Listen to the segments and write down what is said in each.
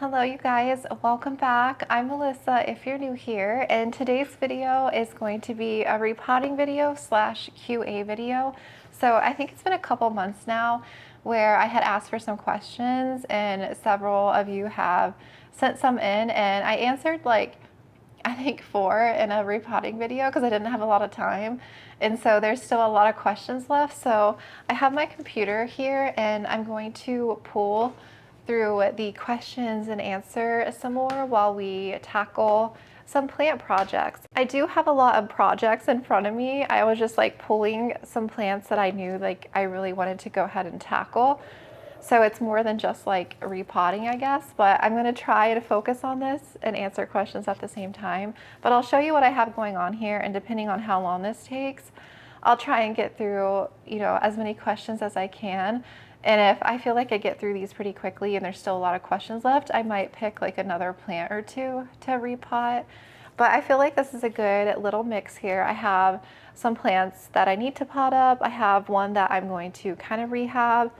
Hello you guys, welcome back. I'm Melissa if you're new here, and today's video is going to be a repotting video slash QA video. So I think it's been a couple months now where I had asked for some questions and several of you have sent some in, and I answered like I think 4 in a repotting video because I didn't have a lot of time. And so there's still a lot of questions left. So I have my computer here and I'm going to pull through the questions and answer some more while we tackle some plant projects. I do have a lot of projects in front of me. I was just like pulling some plants that I knew like I really wanted to go ahead and tackle. So it's more than just like repotting, I guess, but I'm gonna try to focus on this and answer questions at the same time. But I'll show you what I have going on here, and depending on how long this takes, I'll try and get through, as many questions as I can. And if I feel like I get through these pretty quickly and there's still a lot of questions left, I might pick like another plant or two to repot. But I feel like this is a good little mix here. I have some plants that I need to pot up. I have one that I'm going to kind of rehab,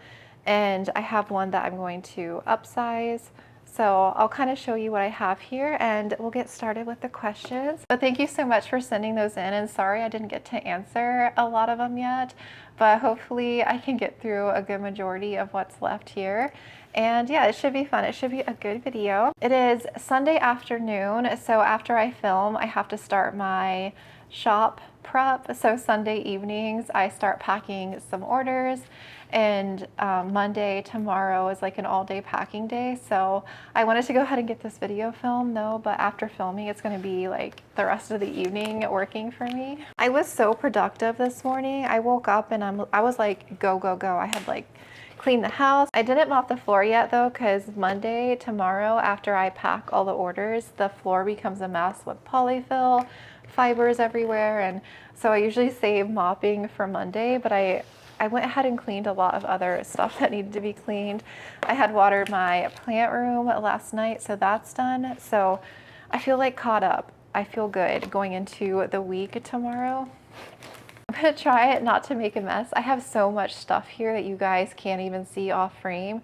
and I have one that I'm going to upsize. So I'll kind of show you what I have here and we'll get started with the questions. But thank you so much for sending those in, and sorry I didn't get to answer a lot of them yet, but hopefully I can get through a good majority of what's left here. And yeah, it should be fun. It should be a good video. It is Sunday afternoon, so after I film, I have to start my shop prep. So Sunday evenings, I start packing some orders, and Monday, tomorrow, is like an all-day packing day. So I wanted to go ahead and get this video filmed though, but after filming, it's gonna be like the rest of the evening working for me. I was so productive this morning. I woke up and I was like, go, go, go. I had like cleaned the house. I didn't mop the floor yet though, because Monday, tomorrow, after I pack all the orders, the floor becomes a mess with polyfill, fibers everywhere. And so I usually save mopping for Monday, but I went ahead and cleaned a lot of other stuff that needed to be cleaned. I had watered my plant room last night, so that's done. So I feel like caught up. I feel good going into the week tomorrow. I'm gonna try not to make a mess. I have so much stuff here that you guys can't even see off frame.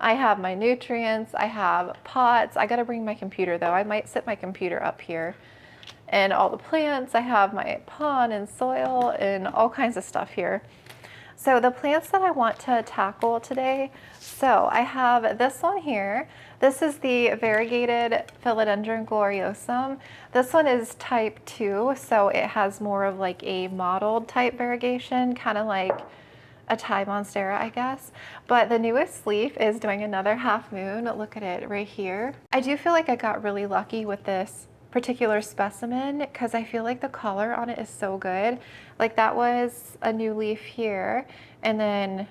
I have my nutrients, I have pots. I gotta bring my computer though. I might set my computer up here. And all the plants, I have my pond and soil and all kinds of stuff here. So the plants that I want to tackle today, so I have this one here. This is the variegated philodendron gloriosum. This one is type 2, so it has more of like a mottled type variegation, kind of like a Thai monstera, I guess. But the newest leaf is doing another half moon. Look at it right here. I do feel like I got really lucky with this particular specimen because I feel like the color on it is so good. Like that was a new leaf here, and then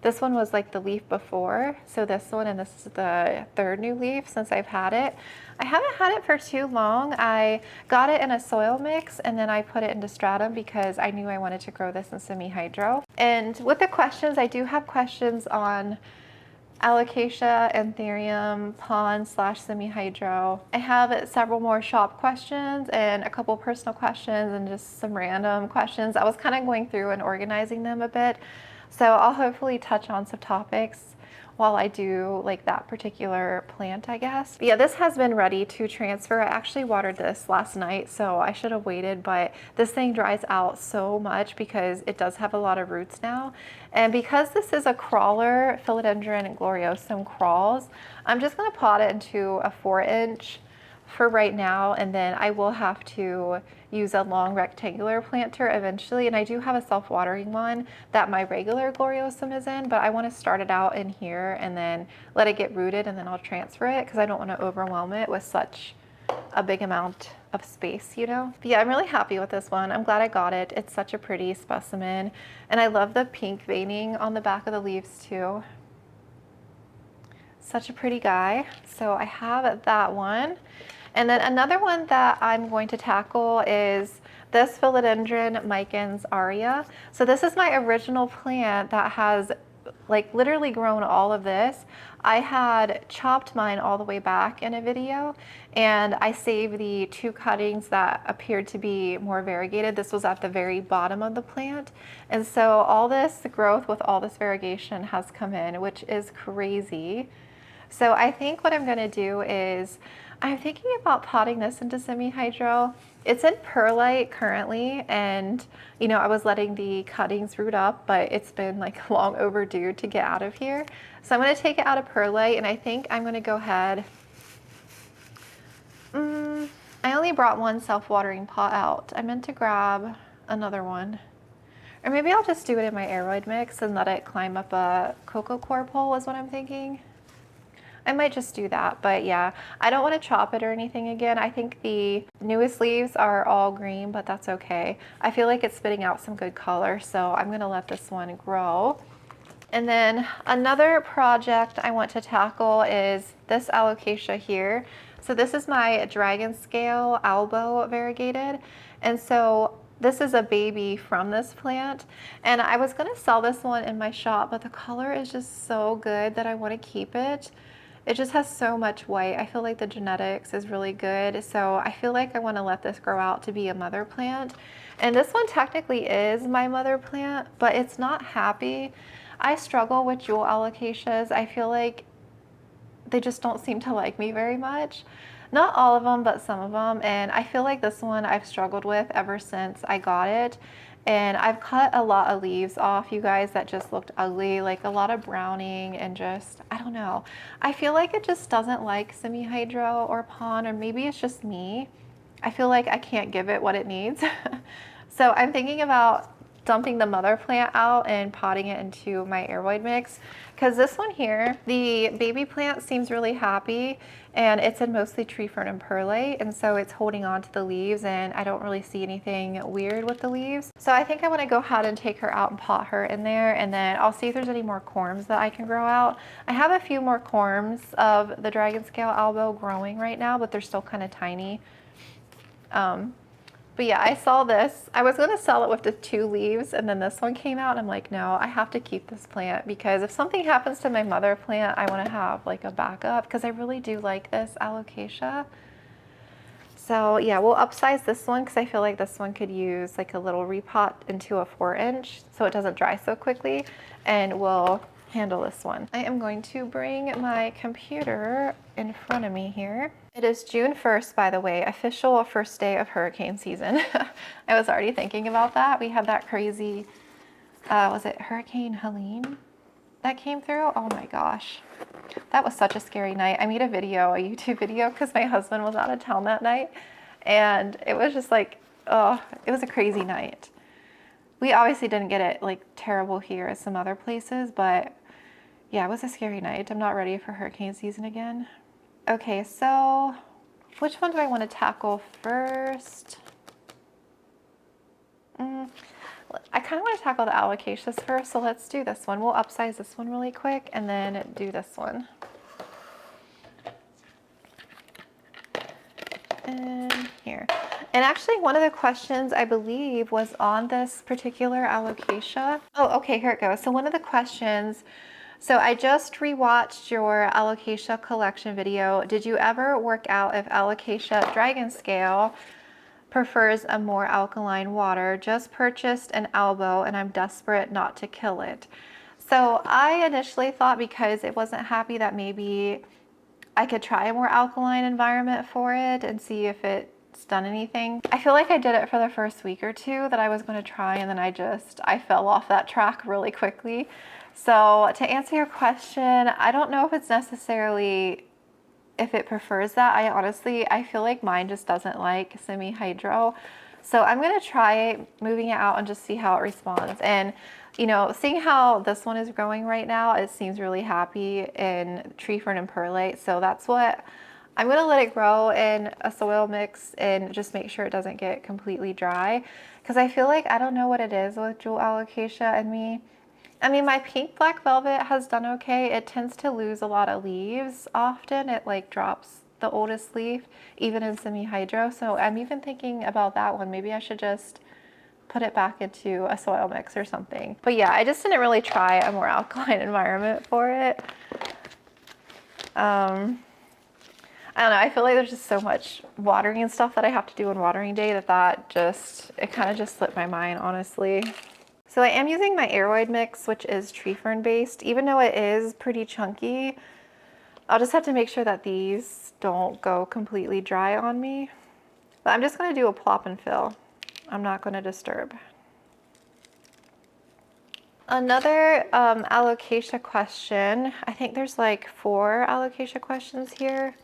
this one was like the leaf before. So this one, and this is the third new leaf since I've had it. I haven't had it for too long. I got it in a soil mix and then I put it into stratum because I knew I wanted to grow this in semi-hydro. And with the questions, I do have questions on alocasia, anthurium, pond slash semi-hydro. I have several more shop questions and a couple personal questions and just some random questions. I was kind of going through and organizing them a bit. So I'll hopefully touch on some topics while I do like that particular plant, I guess. But yeah, this has been ready to transfer. I actually watered this last night, so I should have waited, but this thing dries out so much because it does have a lot of roots now. And because this is a crawler, philodendron gloriosum crawls, I'm just gonna pot it into a 4-inch for right now, and then I will have to use a long rectangular planter eventually. And I do have a self-watering one that my regular gloriosum is in, but I want to start it out in here and then let it get rooted, and then I'll transfer it because I don't want to overwhelm it with such a big amount of space, But yeah, I'm really happy with this one. I'm glad I got it. It's such a pretty specimen, and I love the pink veining on the back of the leaves too. Such a pretty guy. So I have that one. And then another one that I'm going to tackle is this philodendron micans aurea. So this is my original plant that has like literally grown all of this. I had chopped mine all the way back in a video, and I saved the 2 cuttings that appeared to be more variegated. This was at the very bottom of the plant. And so all this growth with all this variegation has come in, which is crazy. So I think what I'm gonna do is, I'm thinking about potting this into semi-hydro. It's in perlite currently, and you know, I was letting the cuttings root up, but it's been like long overdue to get out of here. So I'm gonna take it out of perlite, and I think I'm gonna go ahead. I only brought one self-watering pot out. I meant to grab another one. Or maybe I'll just do it in my aeroid mix and let it climb up a cocoa core pole is what I'm thinking. I might just do that, but yeah, I don't want to chop it or anything again. I think the newest leaves are all green, but that's okay. I feel like it's spitting out some good color, so I'm gonna let this one grow. And then another project I want to tackle is this alocasia here. So this is my dragon scale albo variegated. And so this is a baby from this plant. And I was gonna sell this one in my shop, but the color is just so good that I wanna keep it. It just has so much white. I feel like the genetics is really good. So I feel like I wanna let this grow out to be a mother plant. And this one technically is my mother plant, but it's not happy. I struggle with jewel alocasias. I feel like they just don't seem to like me very much. Not all of them, but some of them. And I feel like this one I've struggled with ever since I got it. And I've cut a lot of leaves off, you guys, that just looked ugly, like a lot of browning and just, I don't know. I feel like it just doesn't like semi-hydro or pond, or maybe it's just me. I feel like I can't give it what it needs. So I'm thinking about dumping the mother plant out and potting it into my aeroid mix, because this one here, the baby plant seems really happy, and it's in mostly tree fern and perlite, and so it's holding on to the leaves, and I don't really see anything weird with the leaves. So I think I want to go ahead and take her out and pot her in there, and then I'll see if there's any more corms that I can grow out. I have a few more corms of the dragon scale albo growing right now, but they're still kind of tiny. But yeah, I saw this. I was going to sell it with the 2 leaves, and then this one came out, and I'm like, no, I have to keep this plant, because if something happens to my mother plant, I want to have like a backup, because I really do like this alocasia. So yeah, we'll upsize this one, because I feel like this one could use like a little repot into a 4-inch so it doesn't dry so quickly, and we'll handle this one. I am going to bring my computer in front of me here. It is June 1st, by the way, official first day of hurricane season. I was already thinking about that. We had that crazy, was it Hurricane Helene that came through? Oh my gosh. That was such a scary night. I made a YouTube video, because my husband was out of town that night. And it was just like, oh, it was a crazy night. We obviously didn't get it like terrible here as some other places, but yeah, it was a scary night. I'm not ready for hurricane season again. Okay, so which one do I want to tackle first? I kind of want to tackle the alocasias first, so let's do this one. We'll upsize this one really quick and then do this one. And here. And actually, one of the questions I believe was on this particular alocasia. Oh, okay, here it goes. So one of the questions, so I just rewatched your alocasia collection video. Did you ever work out if alocasia dragon scale prefers a more alkaline water? Just purchased an albo and I'm desperate not to kill it. So I initially thought, because it wasn't happy, that maybe I could try a more alkaline environment for it and see if it's done anything. I feel like I did it for the first week or two that I was going to try, and then I fell off that track really quickly. So to answer your question, I don't know if it's necessarily if it prefers that. I feel like mine just doesn't like semi-hydro. So I'm going to try moving it out and just see how it responds. And you know, seeing how this one is growing right now, it seems really happy in tree fern and perlite. So that's what I'm going to let it grow in a soil mix and just make sure it doesn't get completely dry. Because I feel like, I don't know what it is with jewel alocasia and me. I mean, my pink black velvet has done okay. It tends to lose a lot of leaves often. It like drops the oldest leaf, even in semi-hydro. So I'm even thinking about that one. Maybe I should just put it back into a soil mix or something. But yeah, I just didn't really try a more alkaline environment for it. I don't know, I feel like there's just so much watering and stuff that I have to do on watering day it kind of just slipped my mind, honestly. So I am using my aeroid mix, which is tree fern based, even though it is pretty chunky. I'll just have to make sure that these don't go completely dry on me. But I'm just gonna do a plop and fill. I'm not gonna disturb. Another alocasia question, I think there's like 4 alocasia questions here,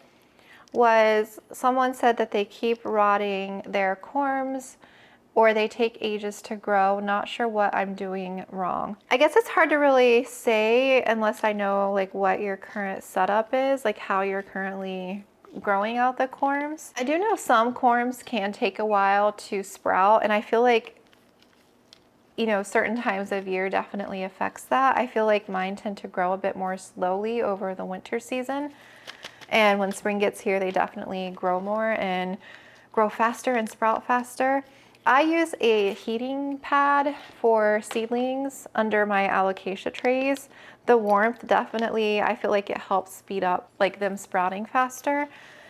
was someone said that they keep rotting their corms or they take ages to grow. Not sure what I'm doing wrong. I guess it's hard to really say unless I know like what your current setup is, like how you're currently growing out the corms. I do know some corms can take a while to sprout, and I feel like, you know, certain times of year definitely affects that. I feel like mine tend to grow a bit more slowly over the winter season. And when spring gets here, they definitely grow more and grow faster and sprout faster. I use a heating pad for seedlings under my alocasia trays. The warmth definitely, I feel like it helps speed up like them sprouting faster.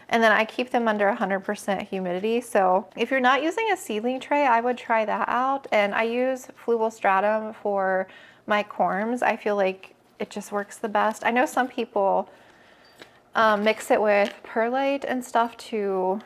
And then I keep them under 100% humidity. So if you're not using a seedling tray, I would try that out. And I use fluval stratum for my corms. I feel like it just works the best. I know some people mix it with perlite and stuff to,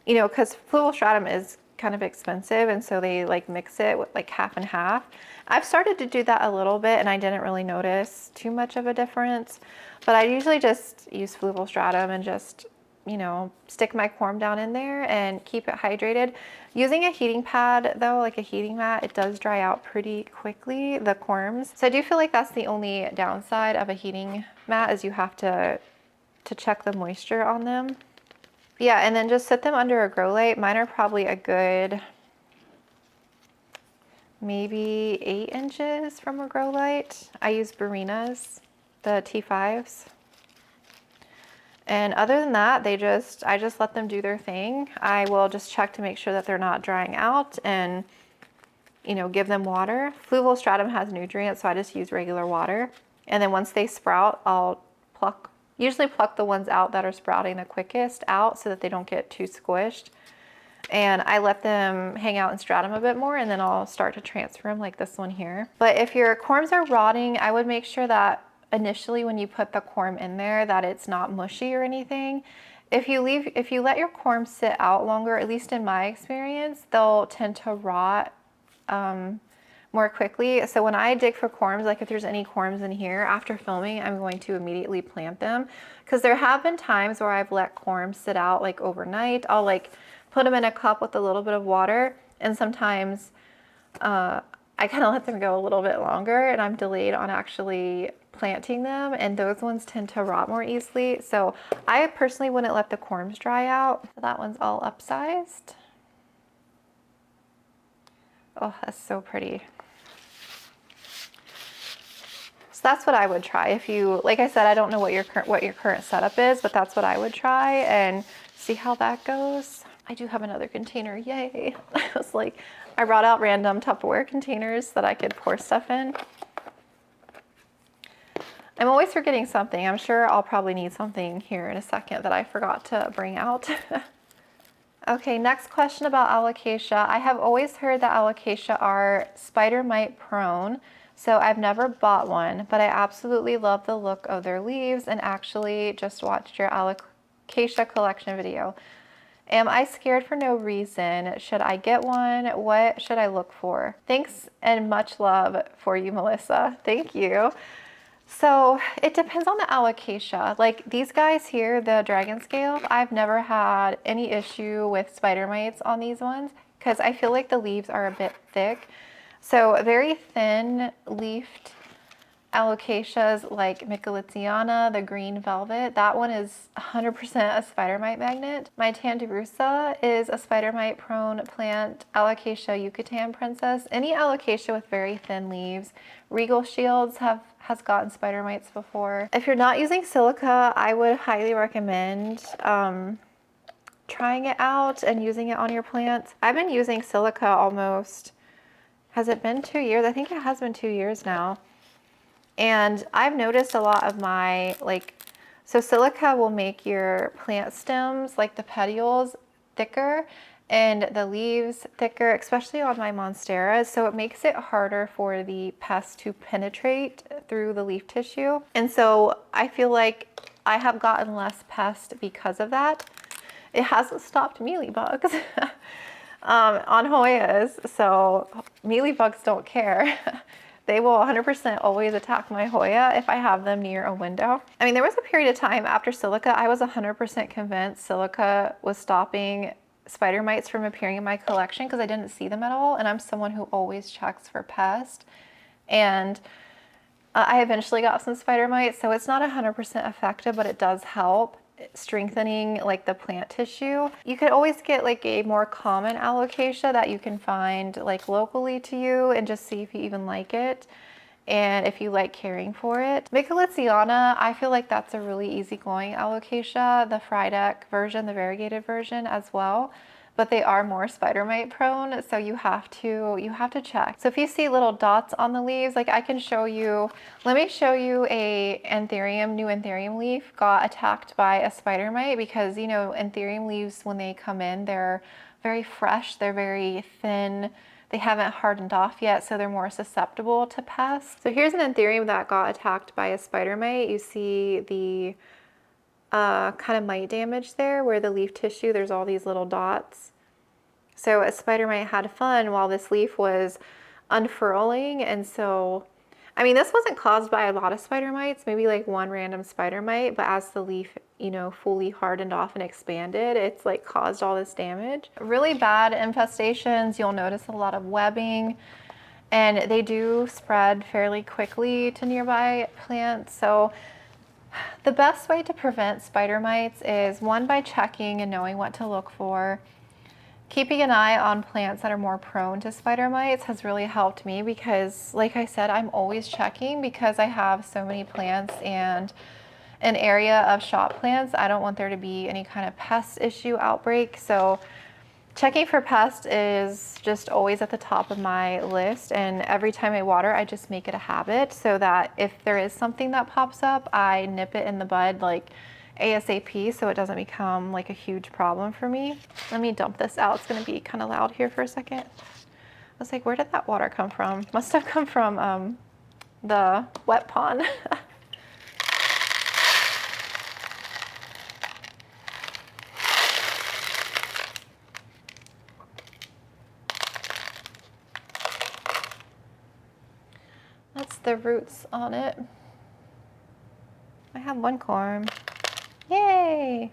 you know, because fluval stratum is kind of expensive, and so they like mix it with like half and half. I've started to do that a little bit and I didn't really notice too much of a difference, but I usually just use fluval stratum and just, you know, stick my corm down in there and keep it hydrated. Using a heating pad though, like a heating mat, it does dry out pretty quickly, the corms. So I do feel like that's the only downside of a heating mat, is you have to check the moisture on them. Yeah, and then just set them under a grow light. Mine are probably a good maybe 8 inches from a grow light. I use Barinas, the T5s. And other than that, I just let them do their thing. I will just check to make sure that they're not drying out and, you know, give them water. Fluval stratum has nutrients, so I just use regular water. And then once they sprout, I'll usually pluck the ones out that are sprouting the quickest out so that they don't get too squished. And I let them hang out in stratum a bit more, and then I'll start to transfer them like this one here. But if your corms are rotting, I would make sure that initially when you put the corm in there that it's not mushy or anything. If you let your corms sit out longer, at least in my experience, they'll tend to rot more quickly. So when I dig for corms, like if there's any corms in here after filming, I'm going to immediately plant them, because there have been times where I've let corms sit out like overnight. I'll like put them in a cup with a little bit of water, and sometimes I kind of let them go a little bit longer and I'm delayed on actually planting them, and those ones tend to rot more easily. So I personally wouldn't let the corms dry out. That one's all upsized. Oh, that's so pretty. So that's what I would try. If you, like I said, I don't know what your current setup is, but that's what I would try and see how that goes. I do have another container, yay. I was like, I brought out random Tupperware containers that I could pour stuff in. I'm always forgetting something. I'm sure I'll probably need something here in a second that I forgot to bring out. Okay, next question about alocasia. I have always heard that alocasia are spider mite prone, so I've never bought one, but I absolutely love the look of their leaves and actually just watched your alocasia collection video. Am I scared for no reason? Should I get one? What should I look for? Thanks and much love for you, Melissa. Thank you. So it depends on the alocasia. Like these guys here, the dragon scale, I've never had any issue with spider mites on these ones because I feel like the leaves are a bit thick. So very thin leafed alocasias like Michelitziana, the green velvet, that one is 100% a spider mite magnet. My Tanderusa is a spider mite prone plant. Alocasia Yucatan Princess, any alocasia with very thin leaves. Regal Shields has gotten spider mites before. If you're not using silica, I would highly recommend trying it out and using it on your plants. I've been using silica almost, has it been 2 years? I think it has been 2 years now. And I've noticed a lot of my, so silica will make your plant stems, like the petioles, thicker. and the leaves thicker, especially on my monsteras. So it makes it harder for the pest to penetrate through the leaf tissue. And so I feel like I have gotten less pest because of that. It hasn't stopped mealybugs on Hoyas. So mealybugs don't care. They will 100% always attack my Hoya if I have them near a window. I mean, there was a period of time after silica, I was 100% convinced silica was stopping spider mites from appearing in my collection because I didn't see them at all. And I'm someone who always checks for pests. And I eventually got some spider mites, so it's not 100% effective, but it does help strengthening like the plant tissue. You could always get like a more common alocasia that you can find like locally to you and just see if you even like it and if you like caring for it. Micans, I feel like that's a really easygoing alocasia, the Friedeck version, the variegated version as well. But they are more spider mite prone, so you have to check. So if you see little dots on the leaves, like I can show you, let me show you a new anthurium leaf got attacked by a spider mite because, you know, anthurium leaves, when they come in, they're very fresh, they're very thin, they haven't hardened off yet, so they're more susceptible to pests. So here's an anthurium that got attacked by a spider mite. You see the kind of mite damage there where the leaf tissue, there's all these little dots. So a spider mite had fun while this leaf was unfurling. And so, I mean, this wasn't caused by a lot of spider mites, maybe like one random spider mite, but as the leaf, you know, fully hardened off and expanded, it's like caused all this damage. Really bad infestations, you'll notice a lot of webbing, and they do spread fairly quickly to nearby plants. So the best way to prevent spider mites is, one, by checking and knowing what to look for. Keeping an eye on plants that are more prone to spider mites has really helped me because, like I said, I'm always checking because I have so many plants and an area of shop plants. I don't want there to be any kind of pest issue outbreak. So checking for pests is just always at the top of my list, and every time I water, I just make it a habit so that if there is something that pops up, I nip it in the bud like ASAP so it doesn't become like a huge problem for me. Let me dump this out. It's gonna be kind of loud here for a second. I was like, where did that water come from? Must have come from the wet pond. That's the roots on it. I have one corm. Yay!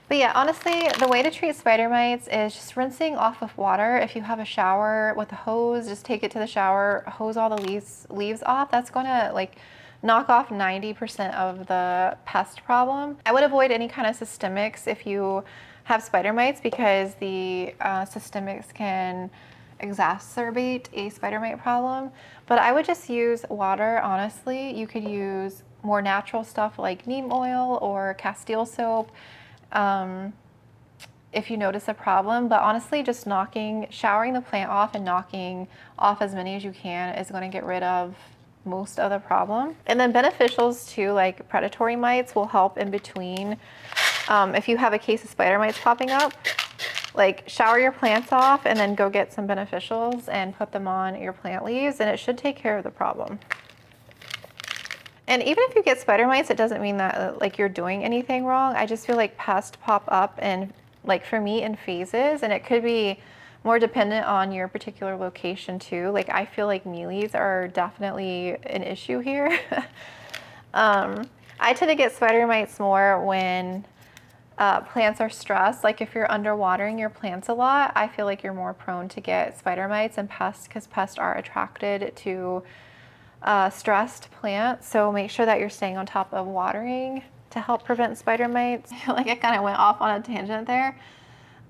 But yeah, honestly, the way to treat spider mites is just rinsing off with water. If you have a shower with a hose, just take it to the shower, hose all the leaves off. That's gonna like knock off 90% of the pest problem. I would avoid any kind of systemics if you have spider mites because the systemics can exacerbate a spider mite problem. But I would just use water, honestly. You could use more natural stuff like neem oil or Castile soap if you notice a problem. But honestly, just showering the plant off and knocking off as many as you can is going to get rid of most of the problem. And then beneficials too, like predatory mites, will help in between. If you have a case of spider mites popping up, like shower your plants off and then go get some beneficials and put them on your plant leaves, and it should take care of the problem. And even if you get spider mites, it doesn't mean that like you're doing anything wrong. I just feel like pests pop up, and like for me, in phases, and it could be more dependent on your particular location too. Like I feel like mealies are definitely an issue here. I tend to get spider mites more when plants are stressed. Like if you're underwatering your plants a lot, I feel like you're more prone to get spider mites and pests because pests are attracted to stressed plants. So make sure that you're staying on top of watering to help prevent spider mites. I feel like I kind of went off on a tangent there.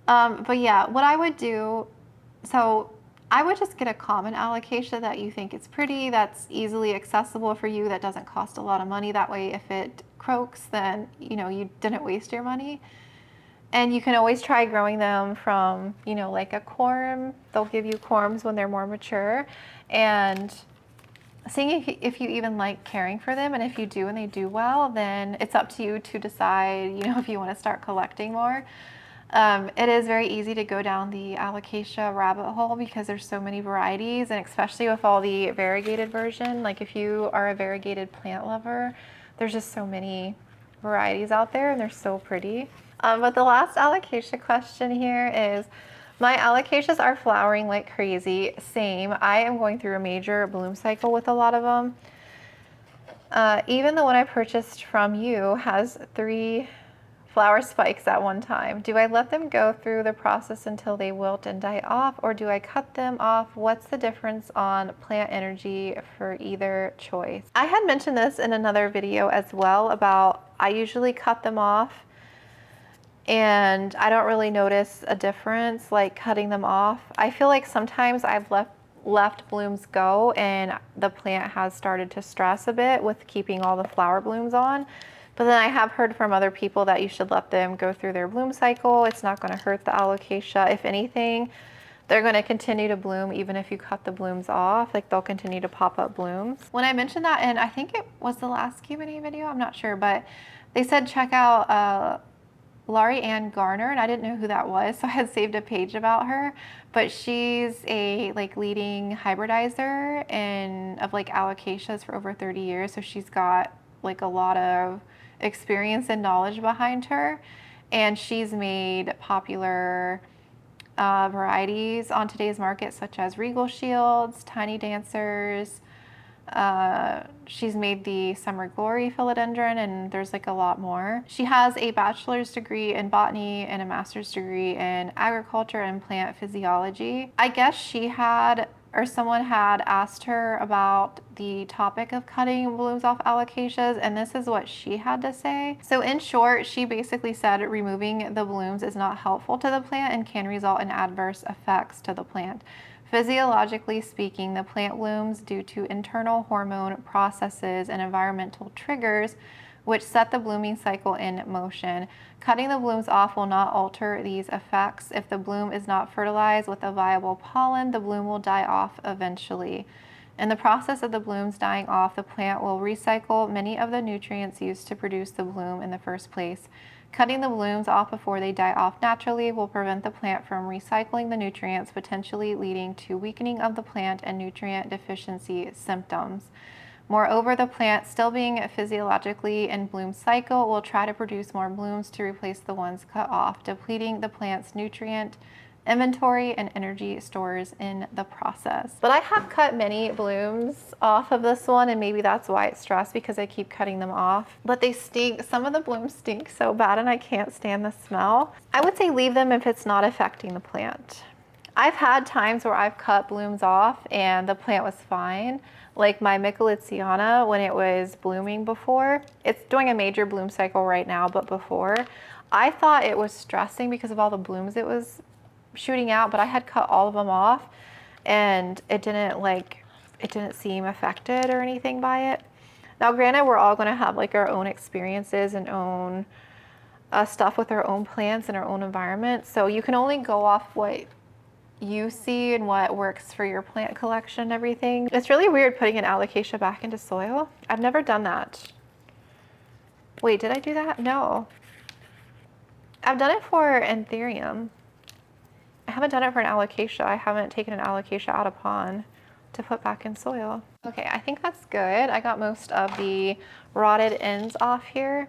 But yeah, what I would do, so I would just get a common alocasia that you think is pretty, that's easily accessible for you, that doesn't cost a lot of money. That way, if it croaks, then you know you didn't waste your money. And you can always try growing them from, you know, like a corm. They'll give you corms when they're more mature, and seeing if you even like caring for them. And if you do and they do well, then it's up to you to decide, you know, if you want to start collecting more. It is very easy to go down the alocasia rabbit hole because there's so many varieties, and especially with all the variegated version. Like if you are a variegated plant lover, there's just so many varieties out there and they're so pretty. But the last alocasia question here is, my alocasias are flowering like crazy. Same. I am going through a major bloom cycle with a lot of them. Even the one I purchased from you has 3 flower spikes at one time. Do I let them go through the process until they wilt and die off, or do I cut them off? What's the difference on plant energy for either choice? I had mentioned this in another video as well about I usually cut them off and I don't really notice a difference like cutting them off. I feel like sometimes I've left blooms go and the plant has started to stress a bit with keeping all the flower blooms on. But then I have heard from other people that you should let them go through their bloom cycle. It's not going to hurt the alocasia. If anything, they're going to continue to bloom even if you cut the blooms off. Like they'll continue to pop up blooms. When I mentioned that, and I think it was the last Q&A video, I'm not sure, but they said check out Laurie Ann Garner, and I didn't know who that was, so I had saved a page about her. But she's a like leading hybridizer of like alocasias for over 30 years, so she's got like a lot of experience and knowledge behind her, and she's made popular varieties on today's market such as Regal Shields, Tiny Dancers. She's made the Summer Glory philodendron, and there's like a lot more. She has a bachelor's degree in botany and a master's degree in agriculture and plant physiology. I guess she had, or someone had asked her about the topic of cutting blooms off alocasias, and this is what she had to say. So in short, she basically said removing the blooms is not helpful to the plant and can result in adverse effects to the plant. Physiologically speaking, the plant blooms due to internal hormone processes and environmental triggers which set the blooming cycle in motion. Cutting the blooms off will not alter these effects. If the bloom is not fertilized with a viable pollen, the bloom will die off eventually. In the process of the blooms dying off, the plant will recycle many of the nutrients used to produce the bloom in the first place. Cutting the blooms off before they die off naturally will prevent the plant from recycling the nutrients, potentially leading to weakening of the plant and nutrient deficiency symptoms. Moreover, the plant, still being physiologically in bloom cycle, will try to produce more blooms to replace the ones cut off, depleting the plant's nutrient inventory and energy stores in the process. But I have cut many blooms off of this one, and maybe that's why it's stressed, because I keep cutting them off. But they stink. Some of the blooms stink so bad and I can't stand the smell. I would say leave them if it's not affecting the plant. I've had times where I've cut blooms off and the plant was fine. Like my Michelitziana, when it was blooming before. It's doing a major bloom cycle right now, but before, I thought it was stressing because of all the blooms it was shooting out, but I had cut all of them off and it didn't seem affected or anything by it. Now granted, we're all going to have like our own experiences and own stuff with our own plants and our own environment, so you can only go off what you see and what works for your plant collection and everything. It's really weird putting an alocasia back into soil. I've never done that. Wait, did I do that? No. I've done it for anthurium. I haven't done it for an alocasia. I haven't taken an alocasia out of pond to put back in soil. Okay, I think that's good. I got most of the rotted ends off here.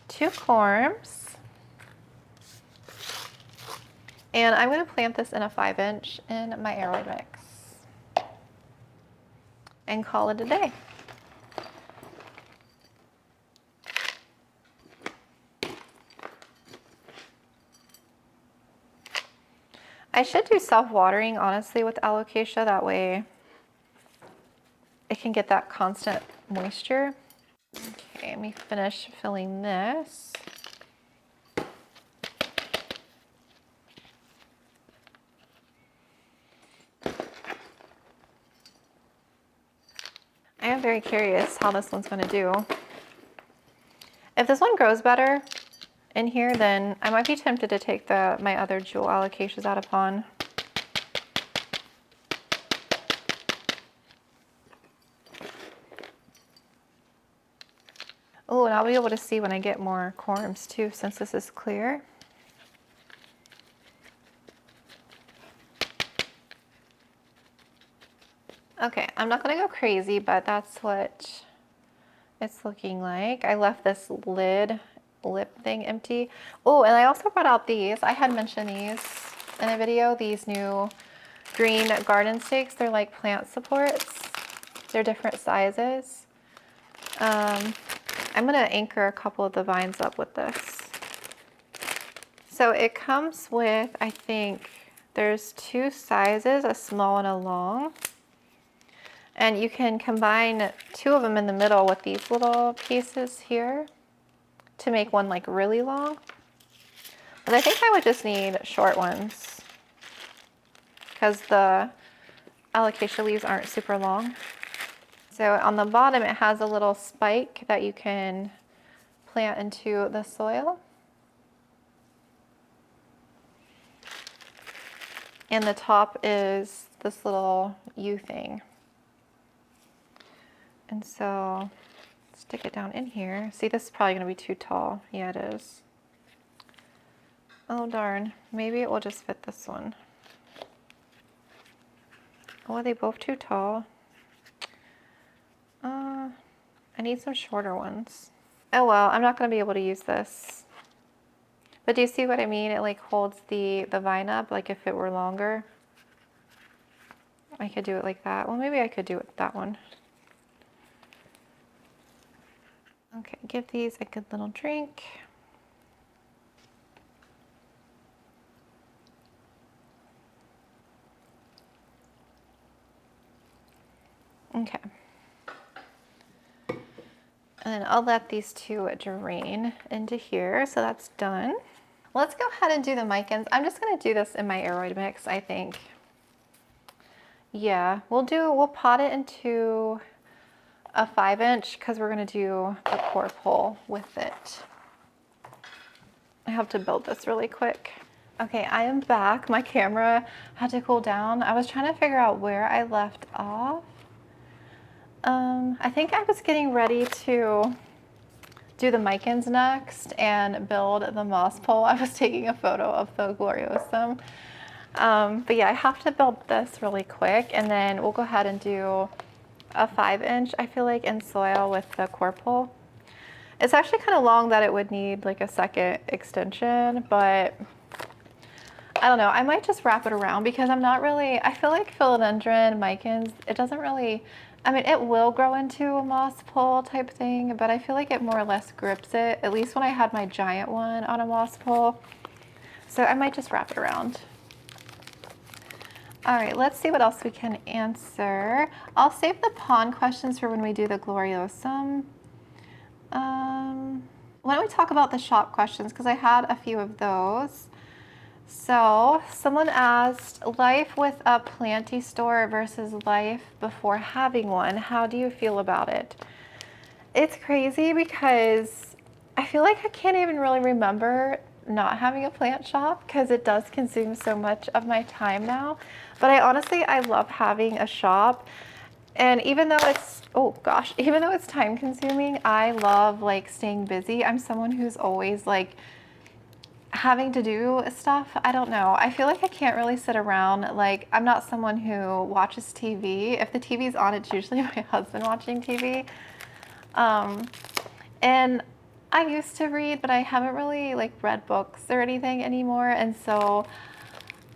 2 corms. And I'm going to plant this in a 5-inch in my aroid mix and call it a day. I should do self-watering, honestly, with alocasia. That way it can get that constant moisture. Okay, let me finish filling this. I am very curious how this one's going to do. If this one grows better in here, then I might be tempted to take my other jewel alocasias out of pond. Oh, and I'll be able to see when I get more corms too, since this is clear. Okay, I'm not gonna go crazy, but that's what it's looking like. I left this lip thing empty. Oh, and I also brought out these. I had mentioned these in a video, these new green garden stakes. They're like plant supports. They're different sizes. I'm gonna anchor a couple of the vines up with this. So it comes with, I think, there's 2 sizes, a small and a long. And you can combine 2 of them in the middle with these little pieces here to make one like really long. But I think I would just need short ones because the alocasia leaves aren't super long. So on the bottom it has a little spike that you can plant into the soil. And the top is this little U thing. And so stick it down in here. See, this is probably gonna be too tall. Yeah, it is. Oh darn, maybe it will just fit this one. Oh, are they both too tall? I need some shorter ones. Oh well, I'm not gonna be able to use this. But do you see what I mean? It like holds the vine up, like if it were longer. I could do it like that. Well, maybe I could do it with that one. Okay, give these a good little drink. Okay. And then I'll let these 2 drain into here, so that's done. Let's go ahead and do the micans. I'm just gonna do this in my aroid mix, I think. Yeah, we'll pot it into a 5-inch because we're gonna do the core pole with it. I have to build this really quick. Okay, I am back. My camera had to cool down. I was trying to figure out where I left off. I think I was getting ready to do the micans next and build the moss pole. I was taking a photo of the gloriosum. But yeah, I have to build this really quick and then we'll go ahead and do a 5-inch, I feel like, in soil with the core pole. It's actually kind of long that it would need like a second extension, but I don't know. I might just wrap it around because I'm not really, I feel like philodendron, micans, it doesn't really, I mean, it will grow into a moss pole type thing, but I feel like it more or less grips it, at least when I had my giant one on a moss pole. So I might just wrap it around. All right, let's see what else we can answer. I'll save the pond questions for when we do the gloriosum. Why don't we talk about the shop questions, because I had a few of those. So someone asked, life with a planty store versus life before having one, how do you feel about it? It's crazy because I feel like I can't even really remember not having a plant shop because it does consume so much of my time now. But I love having a shop. And even though it's, oh gosh, even though it's time consuming, I love like staying busy. I'm someone who's always like having to do stuff. I don't know. I feel like I can't really sit around. Like, I'm not someone who watches TV. If the TV's on, it's usually my husband watching TV. And I used to read, but I haven't really like read books or anything anymore. And so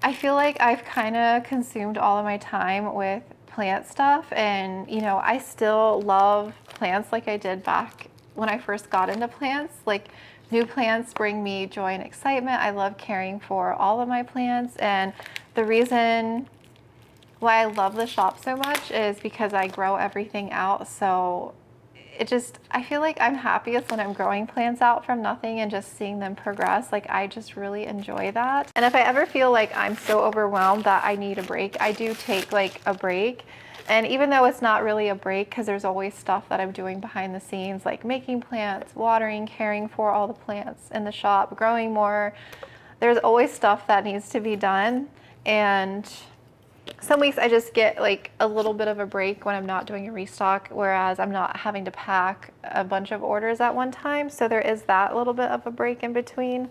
I feel like I've kind of consumed all of my time with plant stuff. And, you know, I still love plants like I did back when I first got into plants. Like, new plants bring me joy and excitement. I love caring for all of my plants. And the reason why I love the shop so much is because I grow everything out. So I feel like I'm happiest when I'm growing plants out from nothing and just seeing them progress. Like, I just really enjoy that. And if I ever feel like I'm so overwhelmed that I need a break, I do take like a break. And even though it's not really a break, because there's always stuff that I'm doing behind the scenes, like making plants, watering, caring for all the plants in the shop, growing more, there's always stuff that needs to be done. And some weeks I just get like a little bit of a break when I'm not doing a restock, whereas I'm not having to pack a bunch of orders at one time. So there is that little bit of a break in between.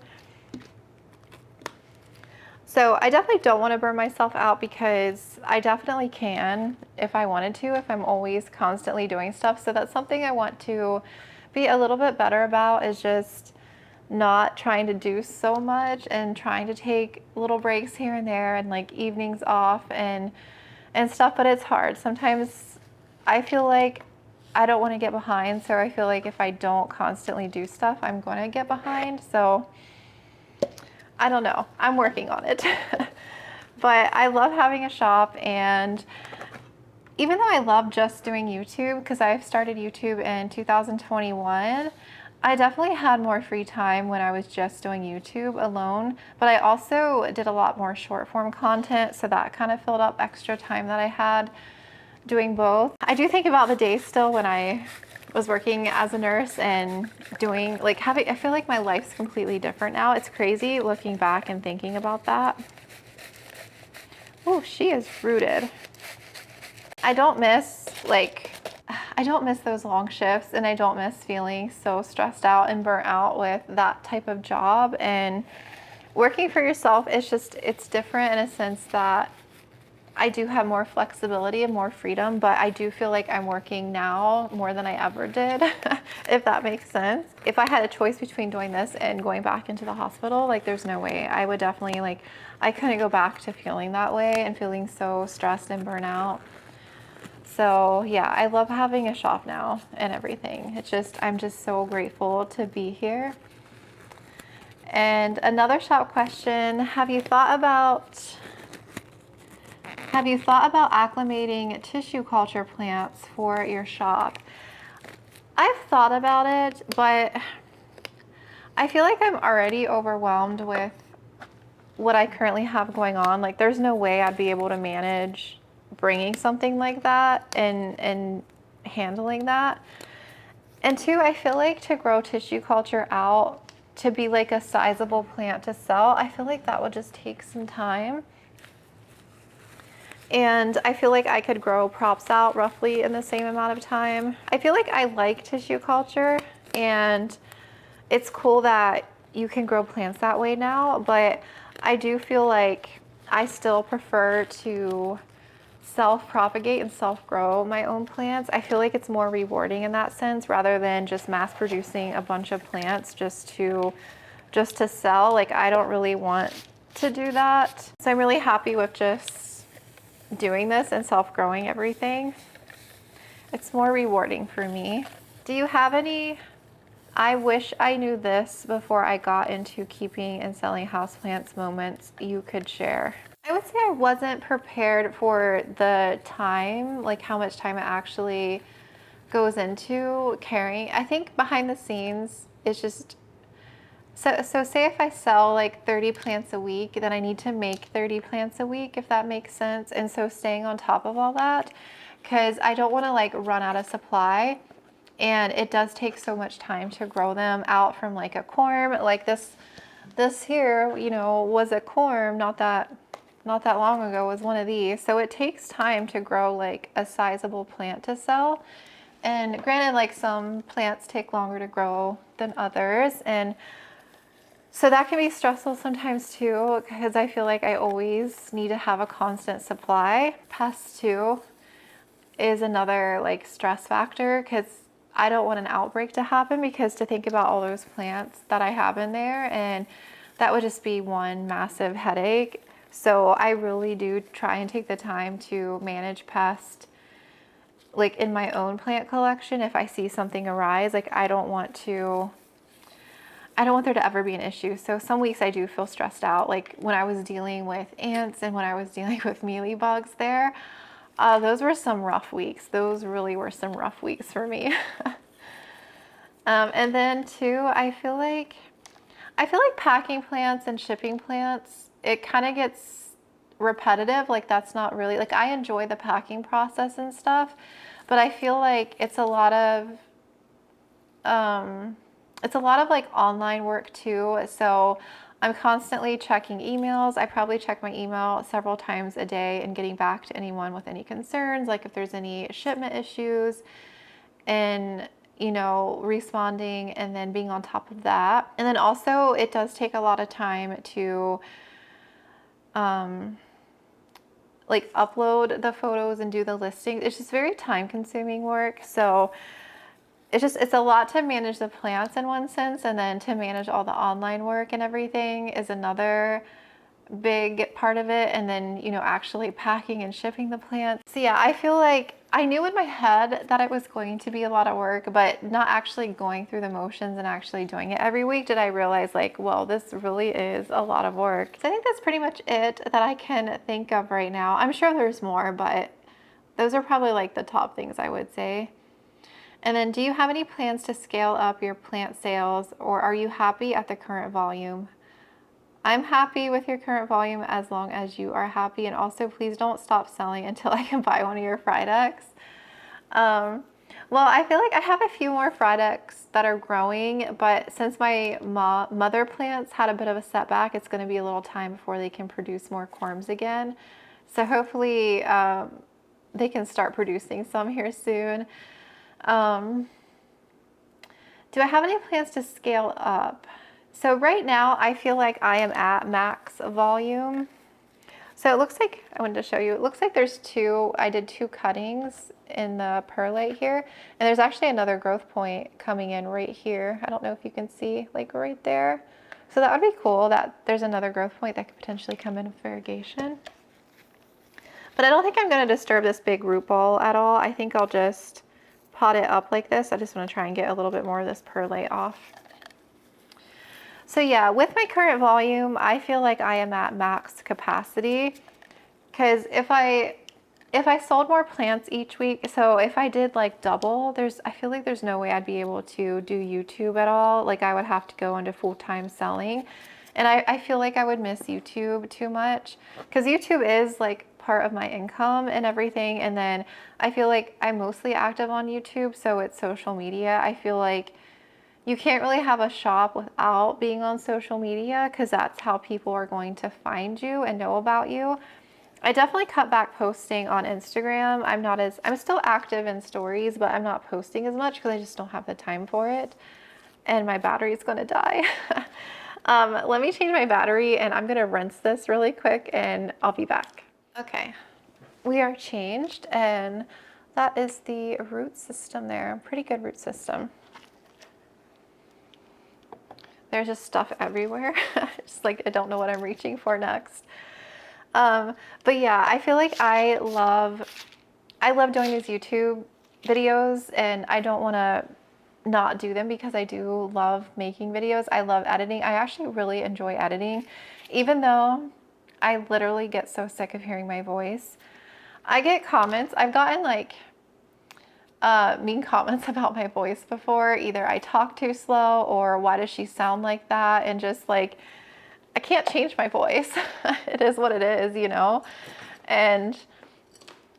So I definitely don't want to burn myself out, because I definitely can if I wanted to, if I'm always constantly doing stuff. So that's something I want to be a little bit better about, is just not trying to do so much and trying to take little breaks here and there and like evenings off and stuff. But it's hard. Sometimes I feel like I don't want to get behind. So I feel like if I don't constantly do stuff, I'm going to get behind. So I don't know. I'm working on it. But I love having a shop, and even though I love just doing YouTube, because I've started YouTube in 2021, I definitely had more free time when I was just doing YouTube alone, but I also did a lot more short form content, so that kind of filled up extra time that I had doing both. I do think about the days still when I was working as a nurse and doing like I feel like my life's completely different now. It's crazy looking back and thinking about that. Oh, she is rooted. I don't miss those long shifts, and I don't miss feeling so stressed out and burnt out with that type of job. And working for yourself, it's different in a sense that I do have more flexibility and more freedom, but I do feel like I'm working now more than I ever did, if that makes sense. If I had a choice between doing this and going back into the hospital, like there's no way. I would definitely I couldn't go back to feeling that way and feeling so stressed and burnt out. So yeah, I love having a shop now and everything. I'm just so grateful to be here. And another shop question, have you thought about acclimating tissue culture plants for your shop? I've thought about it, but I feel like I'm already overwhelmed with what I currently have going on. Like there's no way I'd be able to manage bringing something like that and handling that. And two, I feel like to grow tissue culture out to be like a sizable plant to sell, I feel like that would just take some time. And I feel like I could grow props out roughly in the same amount of time. I feel like I like tissue culture, and it's cool that you can grow plants that way now, but I do feel like I still prefer to self-propagate and self-grow my own plants. I feel like it's more rewarding in that sense, rather than just mass producing a bunch of plants just to sell. Like I don't really want to do that. So I'm really happy with just doing this and self-growing everything. It's more rewarding for me. Do you have any I wish I knew this before I got into keeping and selling houseplants moments you could share? I would say I wasn't prepared for the time, like how much time it actually goes into caring. I think behind the scenes, it's just, so say if I sell like 30 plants a week, then I need to make 30 plants a week, if that makes sense. And so staying on top of all that, because I don't want to like run out of supply. And it does take so much time to grow them out from like a corm. Like this here, you know, was a corm not that long ago, was one of these. So it takes time to grow like a sizable plant to sell. And granted, like some plants take longer to grow than others. And so that can be stressful sometimes too, because I feel like I always need to have a constant supply. Pests too is another like stress factor, because I don't want an outbreak to happen, because to think about all those plants that I have in there, and that would just be one massive headache. So I really do try and take the time to manage pests like in my own plant collection. If I see something arise, like I don't want there to ever be an issue. So some weeks I do feel stressed out, like when I was dealing with ants and when I was dealing with mealybugs there. Those were some rough weeks. Those really were some rough weeks for me. And then too, I feel like packing plants and shipping plants, it kind of gets repetitive. Like that's not really, like I enjoy the packing process and stuff, but I feel like it's a lot of like online work too. So I'm constantly checking emails. I probably check my email several times a day and getting back to anyone with any concerns, like if there's any shipment issues, and responding and then being on top of that. And then also it does take a lot of time to like upload the photos and do the listing. It's just very time consuming work. So it's a lot to manage the plants in one sense, and then to manage all the online work and everything is another big part of it. And then, actually packing and shipping the plants. So yeah, I feel like I knew in my head that it was going to be a lot of work, but not actually going through the motions and actually doing it every week did I realize, like, well, this really is a lot of work. So I think that's pretty much it that I can think of right now. I'm sure there's more, but those are probably like the top things I would say. And then, do you have any plans to scale up your plant sales, or are you happy at the current volume? I'm happy with your current volume as long as you are happy. And also, please don't stop selling until I can buy one of your Fridex. Well, I feel like I have a few more Fridex that are growing, but since my mother plants had a bit of a setback, it's going to be a little time before they can produce more corms again. So hopefully they can start producing some here soon. Do I have any plans to scale up? So right now I feel like I am at max volume. So it looks like, I wanted to show you, it looks like I did 2 cuttings in the perlite here, and there's actually another growth point coming in right here. I don't know if you can see, like right there. So that would be cool that there's another growth point that could potentially come in with variegation. But I don't think I'm going to disturb this big root ball at all. I think I'll just pot it up like this. I just want to try and get a little bit more of this perlite off. So yeah, with my current volume, I feel like I am at max capacity, because if I sold more plants each week, so if I did like double, I feel like there's no way I'd be able to do YouTube at all. Like I would have to go into full-time selling. And I feel like I would miss YouTube too much, because YouTube is like part of my income and everything. And then I feel like I'm mostly active on YouTube, so it's social media. I feel like you can't really have a shop without being on social media, because that's how people are going to find you and know about you. I definitely cut back posting on Instagram. I'm still active in stories, but I'm not posting as much because I just don't have the time for it. And my battery is gonna die. Let me change my battery and I'm gonna rinse this really quick and I'll be back. Okay, we are changed, and that is the root system there. Pretty good root system. There's just stuff everywhere. Just like, I don't know what I'm reaching for next. But yeah, I feel like I love doing these YouTube videos, and I don't want to not do them because I do love making videos. I love editing. I actually really enjoy editing, even though I literally get so sick of hearing my voice. I get comments. I've gotten like mean comments about my voice before. Either I talk too slow, or why does she sound like that? And just like, I can't change my voice. It is what it is, you know? And